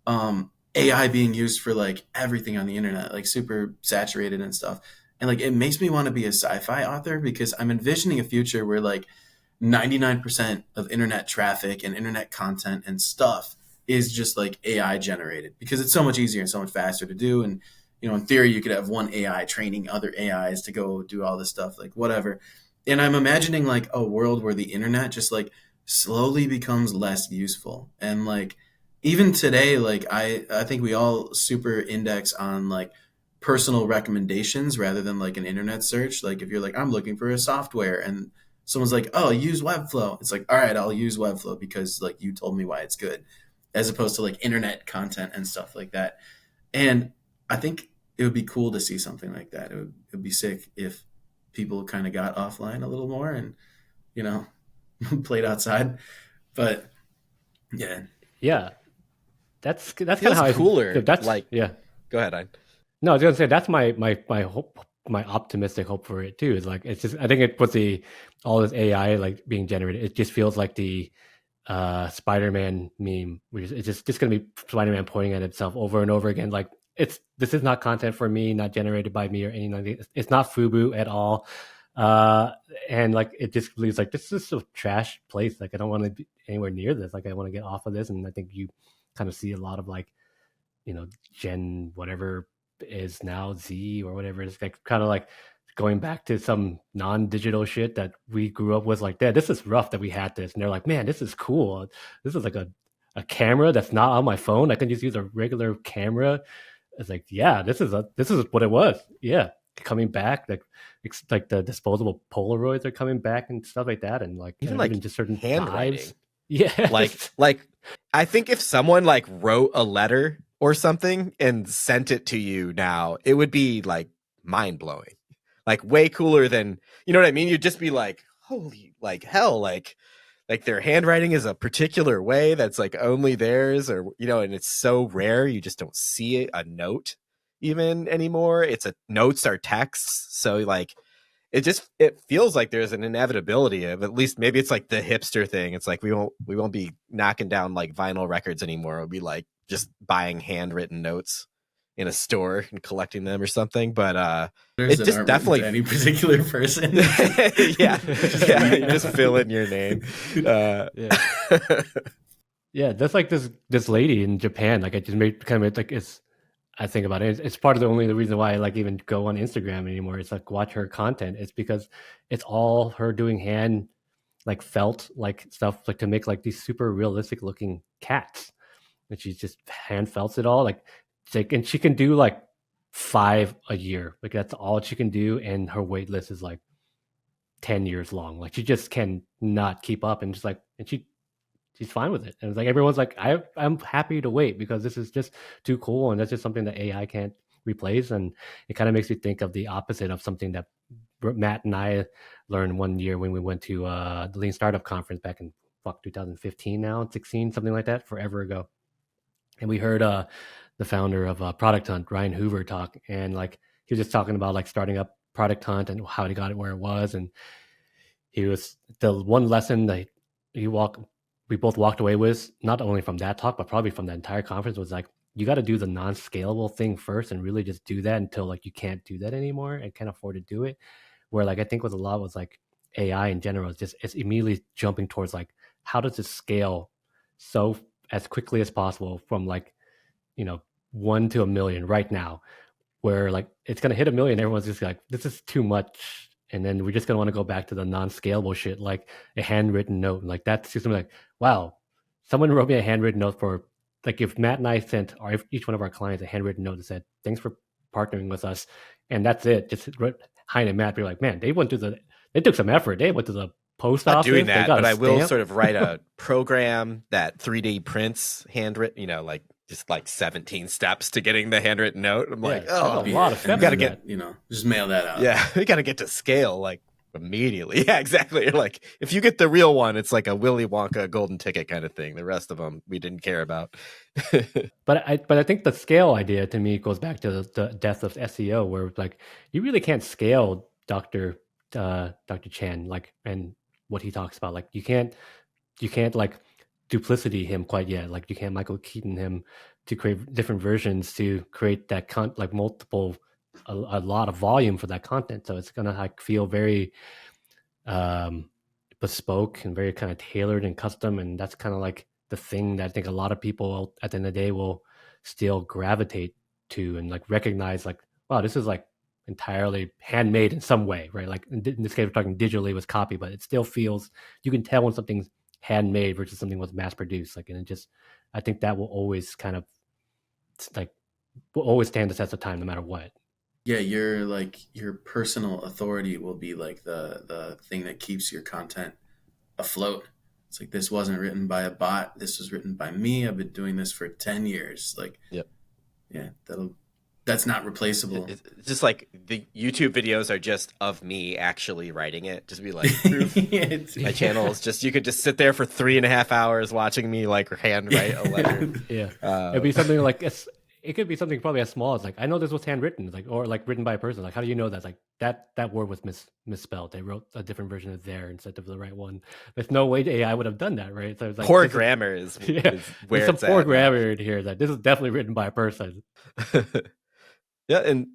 AI being used for like everything on the internet, like super saturated and stuff. And like it makes me want to be a sci-fi author because I'm envisioning a future where like 99% of internet traffic and internet content and stuff is just like AI generated because it's so much easier and so much faster to do. And in theory, you could have one AI training other AIs to go do all this stuff, like whatever. And I'm imagining like a world where the internet just like slowly becomes less useful. And like even today, like I think we all super index on like personal recommendations rather than like an internet search. Like if you're like, I'm looking for a software and someone's like, oh, use Webflow. It's like, all right, I'll use Webflow because like you told me why it's good, as opposed to like internet content and stuff like that. And I think it would be cool to see something like that. It would be sick if people kind of got offline a little more and, played outside. But yeah, that's kind of how cooler. That's like, yeah. Go ahead, Ein. No, I was gonna say that's my hope, my optimistic hope for it too. Is like it's just I think it with all this AI like being generated, it just feels like the Spider-Man meme, which is it's just gonna be Spider-Man pointing at himself over and over again. Like this is not content for me, not generated by me or anything like that. It's not FUBU at all. And like it just believes like this is a trash place. Like I don't want to be anywhere near this. Like I want to get off of this. And I think you kind of see a lot of like, Gen whatever is now Z or whatever. It's like kind of like going back to some non-digital shit that we grew up with. Like, Dad, this is rough that we had this. And they're like, man, this is cool. This is like a camera that's not on my phone. I can just use a regular camera. It's like, yeah, this is what it was. Yeah. Coming back, like the disposable Polaroids are coming back and stuff like that, and like even just certain handwriting. vibes. Yeah, like I think if someone like wrote a letter or something and sent it to you now, it would be like mind blowing, like way cooler than what I mean. You'd just be like, holy, like hell, like their handwriting is a particular way that's like only theirs, or and it's so rare you just don't see it, a note even anymore. It's notes are texts, so like it feels like there's an inevitability of, at least maybe it's like the hipster thing. It's like we won't be knocking down like vinyl records anymore. It'll be like just buying handwritten notes in a store and collecting them or something. But it just definitely any particular person. yeah, you just fill in your name. Yeah, that's like this lady in Japan. Like I just made kind of like I think about it. It's part of the reason why I like even go on Instagram anymore. It's like watch her content. It's because it's all her doing hand like felt like stuff like to make like these super realistic looking cats, and she just hand felts it all. Like and she can do like 5 a year. Like that's all she can do, and her wait list is like 10 years long. Like she just can not keep up, and just like she's fine with it. And it's like everyone's like, I'm happy to wait because this is just too cool, and that's just something that AI can't replace. And it kind of makes me think of the opposite of something that Matt and I learned one year when we went to the Lean Startup Conference back in 2015 now, 16, something like that, forever ago. And we heard the founder of Product Hunt, Ryan Hoover, talk, and like he was just talking about like starting up product hunt and how he got it where it was. And he was the one lesson that we both walked away with, not only from that talk, but probably from the entire conference, was like, you got to do the non-scalable thing first and really just do that until like you can't do that anymore and can't afford to do it. Where like I think with a lot was like AI in general, it's immediately jumping towards like, how does it scale so as quickly as possible from like, 1 to a million right now, where like it's gonna hit a million, everyone's just like, this is too much, and then we're just gonna want to go back to the non-scalable shit, like a handwritten note. Like that's just like, wow, someone wrote me a handwritten note for, like, if Matt and I sent each one of our clients a handwritten note that said, thanks for partnering with us, and that's it. Just Hein and Matt be like, man, they took some effort. They went to the post office. Doing that, but I will stamp. sort of write a program that 3D prints handwritten, like just like 17 steps to getting the handwritten note. I'm like, a lot of steps. Gotta get, just mail that out. Yeah, we got to get to scale like immediately. Yeah, exactly. Like if you get the real one, it's like a Willy Wonka golden ticket kind of thing. The rest of them we didn't care about. But I think the scale idea to me goes back to the death of SEO, where like you really can't scale Dr. Chan, like, and what he talks about. Like you can't like duplicity him quite yet. Like you can't Michael Keaton him to create different versions to create that like multiple, a lot of volume for that content. So it's gonna like feel very bespoke and very kind of tailored and custom, and that's kind of like the thing that I think a lot of people at the end of the day will still gravitate to and like recognize, like, wow, this is like entirely handmade in some way, right? Like in this case, we're talking digitally with copy, but it still feels, you can tell when something's handmade versus something was mass produced. Like, and it just, I think that will always kind of like, will always stand the test of time no matter what. Yeah, your personal authority will be like the thing that keeps your content afloat. It's like, this wasn't written by a bot. This was written by me. I've been doing this for 10 years. Like, yep. Yeah, that's not replaceable. It's just like the YouTube videos are just of me actually writing it. Just be like, proof. My channel is just, you could just sit there for 3.5 hours watching me like handwrite a letter. Yeah. It'd be something like, it could be something probably as small as like, I know this was handwritten, like, or like written by a person. Like, how do you know that? Like that word was misspelled. They wrote a different version of there instead of the right one. There's no way AI would have done that, right? So it's like, poor grammar is where it's some poor grammar in here. That this is definitely written by a person. Yeah, and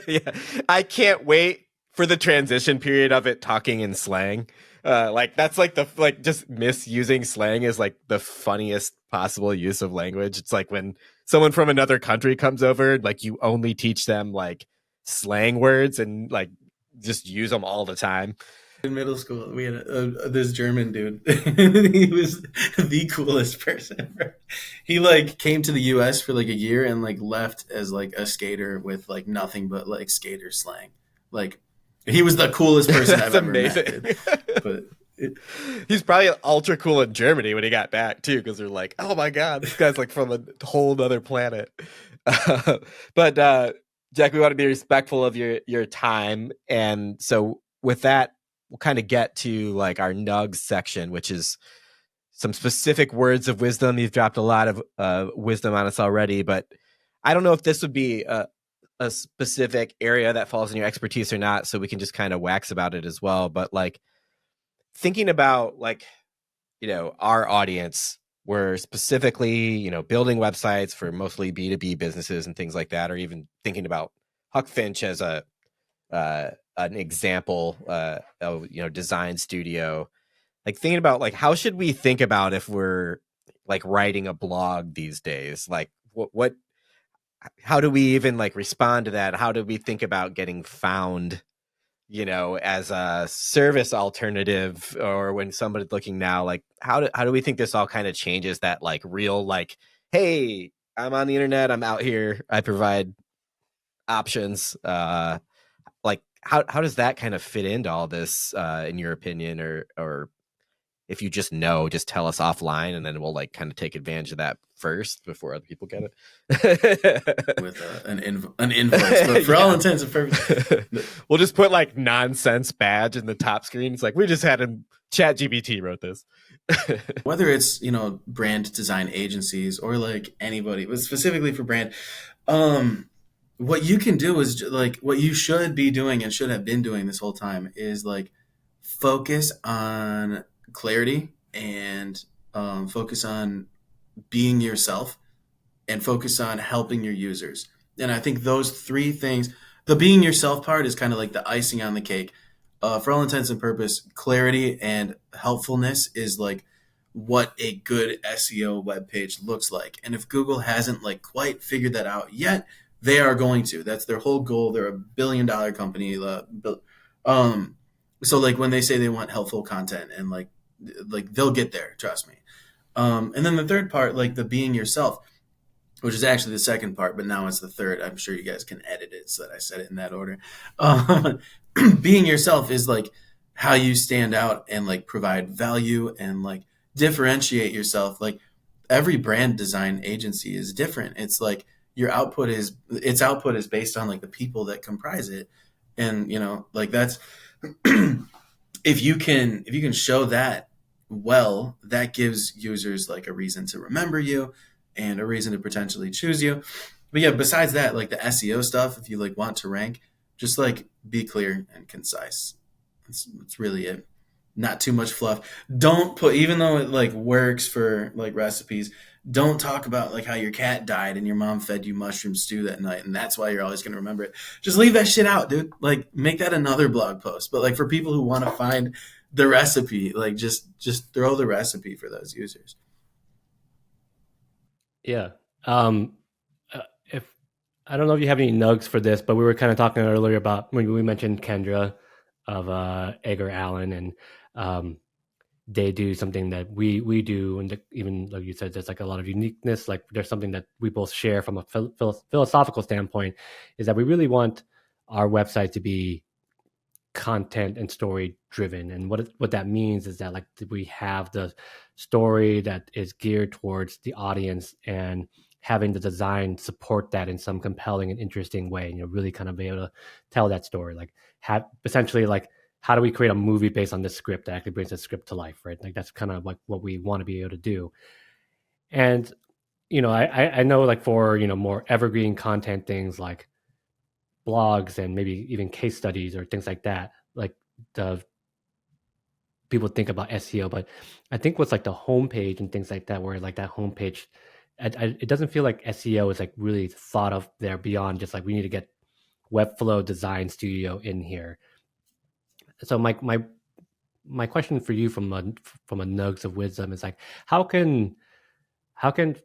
yeah, I can't wait for the transition period of it talking in slang. Like that's like just misusing slang is like the funniest possible use of language. It's like when someone from another country comes over, like you only teach them like slang words and like just use them all the time. In middle school, we had this German dude. He was the coolest person ever. He like came to the US for like a year and like left as like a skater with like nothing but like skater slang. Like he was the coolest person I've ever met. But he's probably ultra cool in Germany when he got back too, because they're like, oh my god, this guy's like from a whole other planet. But Jack, we want to be respectful of your time, and so with that, we'll kind of get to like our nugs section, which is some specific words of wisdom. You've dropped a lot of wisdom on us already, but I don't know if this would be a specific area that falls in your expertise or not, so we can just kind of wax about it as well. But like thinking about like, our audience, we're specifically, building websites for mostly B2B businesses and things like that, or even thinking about Huck Finch as an example of design studio. Like thinking about like, how should we think about if we're like writing a blog these days? Like what how do we even like respond to that? How do we think about getting found, as a service alternative, or when somebody's looking now, like how do we think this all kind of changes that like real, like, hey, I'm on the internet, I'm out here, I provide options. Like how does that kind of fit into all this, in your opinion, or if you just tell us offline, and then we'll like kind of take advantage of that first before other people get it with an invoice. But for all intents and purposes, we'll just put like nonsense badge in the top screen. It's like, we just had ChatGPT wrote this. Whether it's brand design agencies or like anybody, but specifically for brand, what you can do is like what you should be doing and should have been doing this whole time is like focus on clarity and focus on being yourself and focus on helping your users. And I think those three things, the being yourself part is kind of like the icing on the cake. For all intents and purpose, clarity and helpfulness is like what a good SEO webpage looks like. And if Google hasn't like quite figured that out yet, they are going to. That's their whole goal. They're $1 billion company. Um, so like when they say they want helpful content and like they'll get there, trust me. And then the third part, like the being yourself, which is actually the second part, but now it's the third. I'm sure you guys can edit it so that I said it in that order. Being yourself is like how you stand out and like provide value and like differentiate yourself. Like every brand design agency is different. It's like its output is based on like the people that comprise it. And you know, like that's if you can show that well, that gives users like a reason to remember you and a reason to potentially choose you. But yeah, besides that, like the SEO stuff, if you like want to rank, just like be clear and concise. That's really it. Not too much fluff. Don't put, even though it like works for like recipes, don't talk about like how your cat died and your mom fed you mushroom stew that night and that's why you're always going to remember it. Just leave that shit out, dude. Like make that another blog post. But like for people who want to find the recipe, like just throw the recipe for those users. Yeah. If I don't know if you have any nugs for this, but we were kind of talking earlier about when we mentioned Kendra of Edgar Allan, and they do something that we do, and even like you said, there's like a lot of uniqueness. Like there's something that we both share from a philosophical standpoint, is that we really want our website to be content and story driven. And what that means is that like we have the story that is geared towards the audience, and having the design support that in some compelling and interesting way, and really kind of be able to tell that story, like have essentially like how do we create a movie based on this script that actually brings the script to life, right? Like that's kind of like what we want to be able to do. And I know like for more evergreen content things like blogs and maybe even case studies or things like that, like the people think about SEO, but I think what's like the homepage and things like that, where like that homepage, it doesn't feel like SEO is like really thought of there beyond just like we need to get Webflow Design Studio in here. So my question for you from a nugs of wisdom is like, how can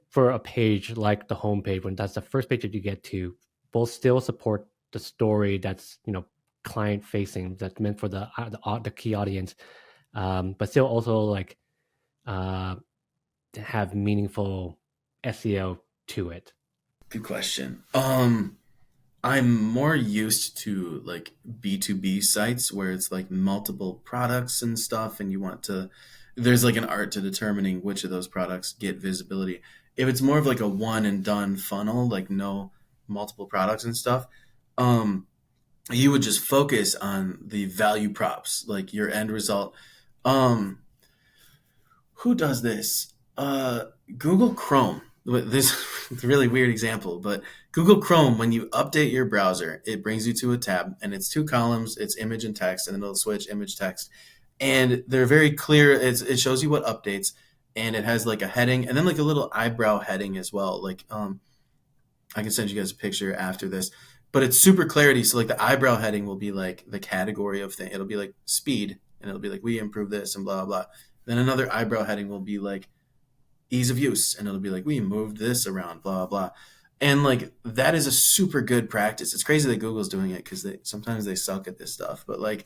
for a page like the homepage, when that's the first page that you get to, both still support the story that's client facing, that's meant for the key audience, but still also like have meaningful SEO to it? Good question. I'm more used to like B2B sites where it's like multiple products and stuff, and there's like an art to determining which of those products get visibility. If it's more of like a one and done funnel, like no multiple products and stuff, you would just focus on the value props, like your end result. Who does this? Google Chrome. This is a really weird example, but Google Chrome, when you update your browser, it brings you to a tab, and it's 2 columns. It's image and text, and then it'll switch image text. And they're very clear. It shows you what updates, and it has like a heading, and then like a little eyebrow heading as well. Like I can send you guys a picture after this, but it's super clarity. So like the eyebrow heading will be like the category of thing. It'll be like speed, and it'll be like we improve this and blah blah. Then another eyebrow heading will be like ease of use, and it'll be like we moved this around, blah blah. And like that is a super good practice. It's crazy that Google's doing it because sometimes they suck at this stuff, but like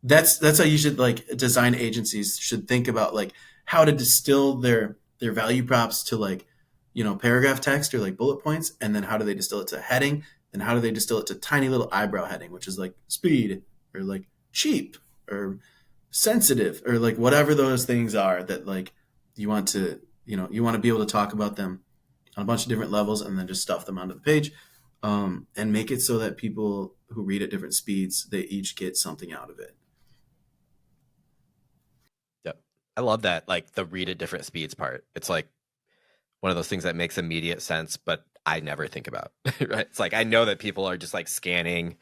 that's how you should, like, design agencies should think about like how to distill their value props to like paragraph text or like bullet points, and then how do they distill it to heading, and how do they distill it to tiny little eyebrow heading, which is like speed or like cheap or sensitive or like whatever those things are that like you want to be able to talk about them on a bunch of different levels, and then just stuff them onto the page, and make it so that people who read at different speeds, they each get something out of it. Yep. I love that, like the read at different speeds part. It's like one of those things that makes immediate sense, but I never think about. Right? It's like I know that people are just like scanning,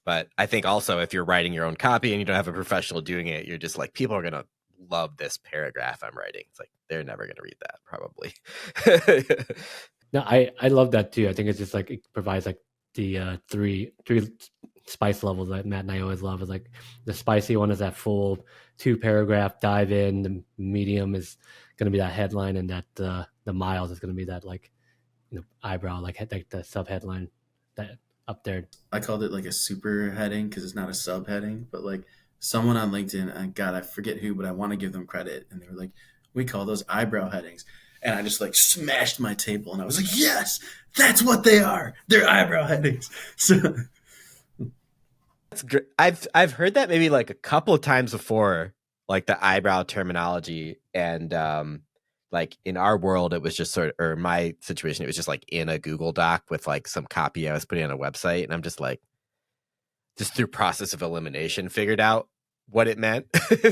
but I think also if you're writing your own copy and you don't have a professional doing it, you're just like, people are gonna love this paragraph I'm writing. It's like they're never gonna read that probably. No, I love that too. I think it's just like it provides like the three spice levels that Matt and I always love. Is like the spicy one is that full 2-paragraph dive in. The medium is going to be that headline, and that the mild is going to be that like eyebrow, like the sub headline that up there. I called it like a super heading because it's not a subheading, but like someone on LinkedIn, God, I forget who, but I want to give them credit, and they were like, "We call those eyebrow headings." And I just like smashed my table and I was like, yes, that's what they are. They're eyebrow headings. So that's great. I've heard that maybe like a couple of times before, like the eyebrow terminology. And like in our world, it was just sort of, or my situation, it was just like in a Google Doc with like some copy I was putting on a website. And I'm just like, just through process of elimination, figured out what it meant.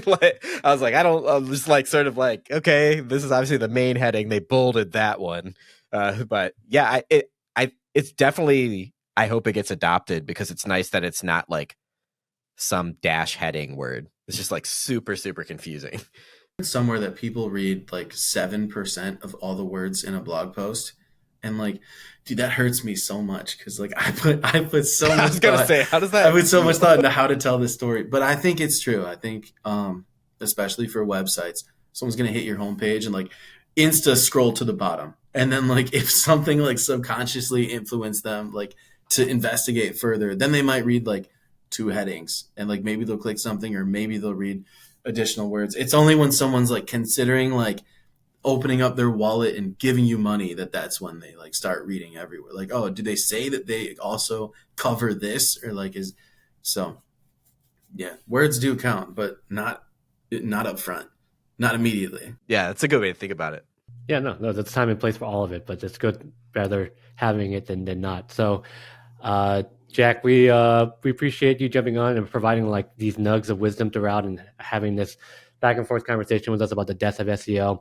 Like, I was like, I'm just like sort of like, okay, this is obviously the main heading. They bolded that one, but yeah, it's definitely. I hope it gets adopted because it's nice that it's not like some dash heading word. It's just like super confusing. Somewhere that people read like 7% of all the words in a blog post. And like, dude, that hurts me so much because like I put so much. I was gonna say, how does that? I put so much thought into how to tell this story, but I think it's true. I think, especially for websites, someone's gonna hit your homepage and like insta scroll to the bottom, and then like if something like subconsciously influenced them like to investigate further, then they might read like 2 headings, and like maybe they'll click something, or maybe they'll read additional words. It's only when someone's like considering like opening up their wallet and giving you money that's when they like start reading everywhere. Like, oh, do they say that they also cover this, or like is so? Yeah, words do count, but not up front, not immediately. Yeah, that's a good way to think about it. Yeah, no, there's time and place for all of it, but it's good rather having it than not. So, Jack, we appreciate you jumping on and providing like these nugs of wisdom throughout and having this back and forth conversation with us about the death of SEO.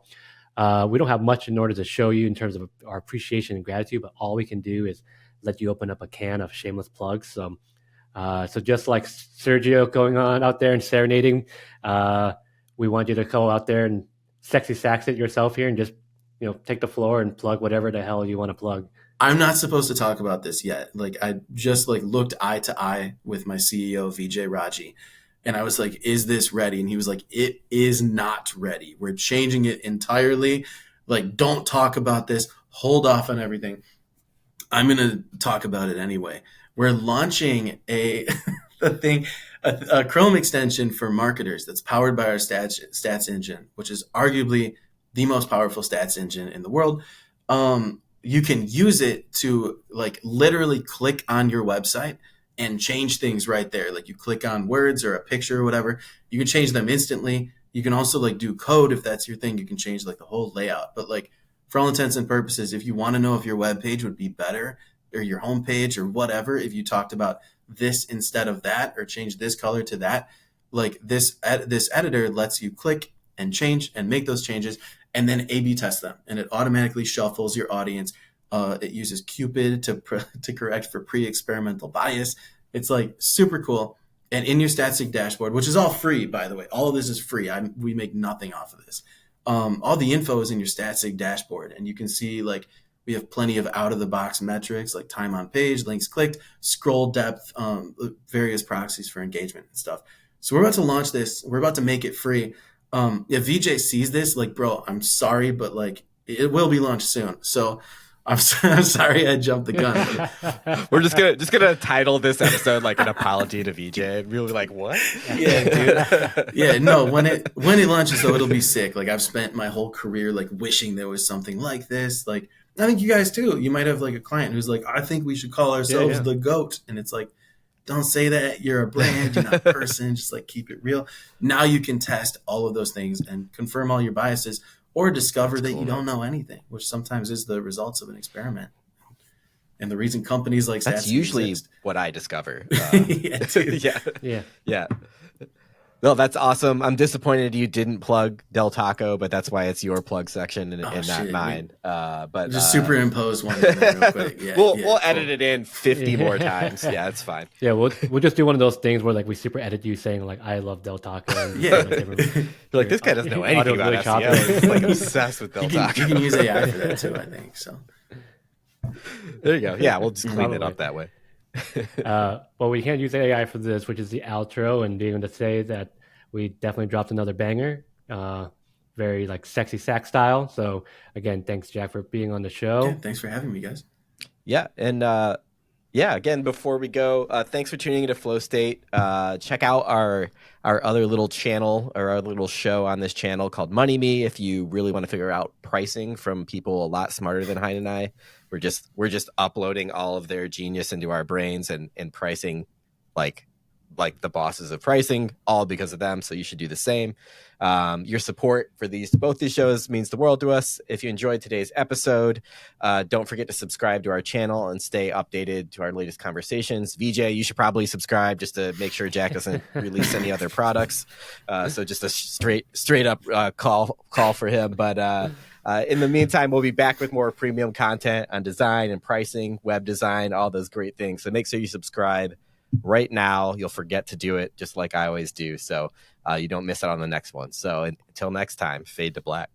We don't have much in order to show you in terms of our appreciation and gratitude, but all we can do is let you open up a can of shameless plugs. So just like Sergio going on out there and serenading, we want you to go out there and sexy sax it yourself here and just take the floor and plug whatever the hell you want to plug. I'm not supposed to talk about this yet. Like I just like looked eye to eye with my CEO VJ Raji. And I was like, is this ready? And he was like, it is not ready. We're changing it entirely. Like, don't talk about this. Hold off on everything. I'm going to talk about it anyway. We're launching a Chrome extension for marketers that's powered by our stats engine, which is arguably the most powerful stats engine in the world. You can use it to like literally click on your website and change things right there. Like you click on words or a picture or whatever, you can change them instantly. You can also like do code if that's your thing. You can change like the whole layout. But like for all intents and purposes, if you want to know if your web page would be better or your homepage or whatever, if you talked about this instead of that or change this color to that, like this editor lets you click and change and make those changes and then A/B test them, and it automatically shuffles your audience. It uses Cupid to correct for pre-experimental bias. It's like super cool. And in your Statsig dashboard, which is all free, by the way, all of this is free. We make nothing off of this. All the info is in your Statsig dashboard, and you can see like we have plenty of out-of-the-box metrics like time on page, links clicked, scroll depth, various proxies for engagement and stuff. So we're about to launch this. We're about to make it free. If VJ sees this, like, bro, I'm sorry, but like it will be launched soon. So I'm sorry I jumped the gun. We're just gonna title this episode like an apology to VJ. Really, like what? Yeah, dude. Yeah, no. When it launches, though, it'll be sick. Like I've spent my whole career like wishing there was something like this. Like I think you guys too. You might have like a client who's like, I think we should call ourselves the GOAT, and it's like, don't say that. You're a brand. You're not a person. Just like keep it real. Now you can test all of those things and confirm all your biases. Or discover that you don't know anything, which sometimes is the results of an experiment. And the reason companies like that's usually what I discover. Yeah. Yeah. No, that's awesome. I'm disappointed you didn't plug Del Taco, but that's why it's your plug section and not mine. But just superimpose one in there real quick. Yeah, we'll edit it in 50 more times. Yeah, it's fine. Yeah, we'll just do one of those things where like we super edit you saying like I love Del Taco. And, You're like, this guy doesn't know anything about SEO. He's like obsessed with Del Taco. You can use AI for that too, I think. So there you go. Yeah, we'll just clean it up that way. Well, we can't use AI for this, which is the outro, and being able to say that we definitely dropped another banger, very like sexy sax style. So again, thanks Jack for being on the show. Yeah, thanks for having me, guys. Yeah, and again, before we go, thanks for tuning into Flow State. Check out our other little channel or our little show on this channel called Money Me. If you really want to figure out pricing from people a lot smarter than Hein and I, we're just uploading all of their genius into our brains and pricing like the bosses of pricing, all because of them. So you should do the same. Your support for both these shows means the world to us. If you enjoyed today's episode, don't forget to subscribe to our channel and stay updated to our latest conversations. VJ, you should probably subscribe just to make sure Jack doesn't release any other products. So just a straight up call for him. But in the meantime, we'll be back with more premium content on design and pricing, web design, all those great things. So make sure you subscribe right now. You'll forget to do it just like I always do. So you don't miss out on the next one. So until next time, fade to black.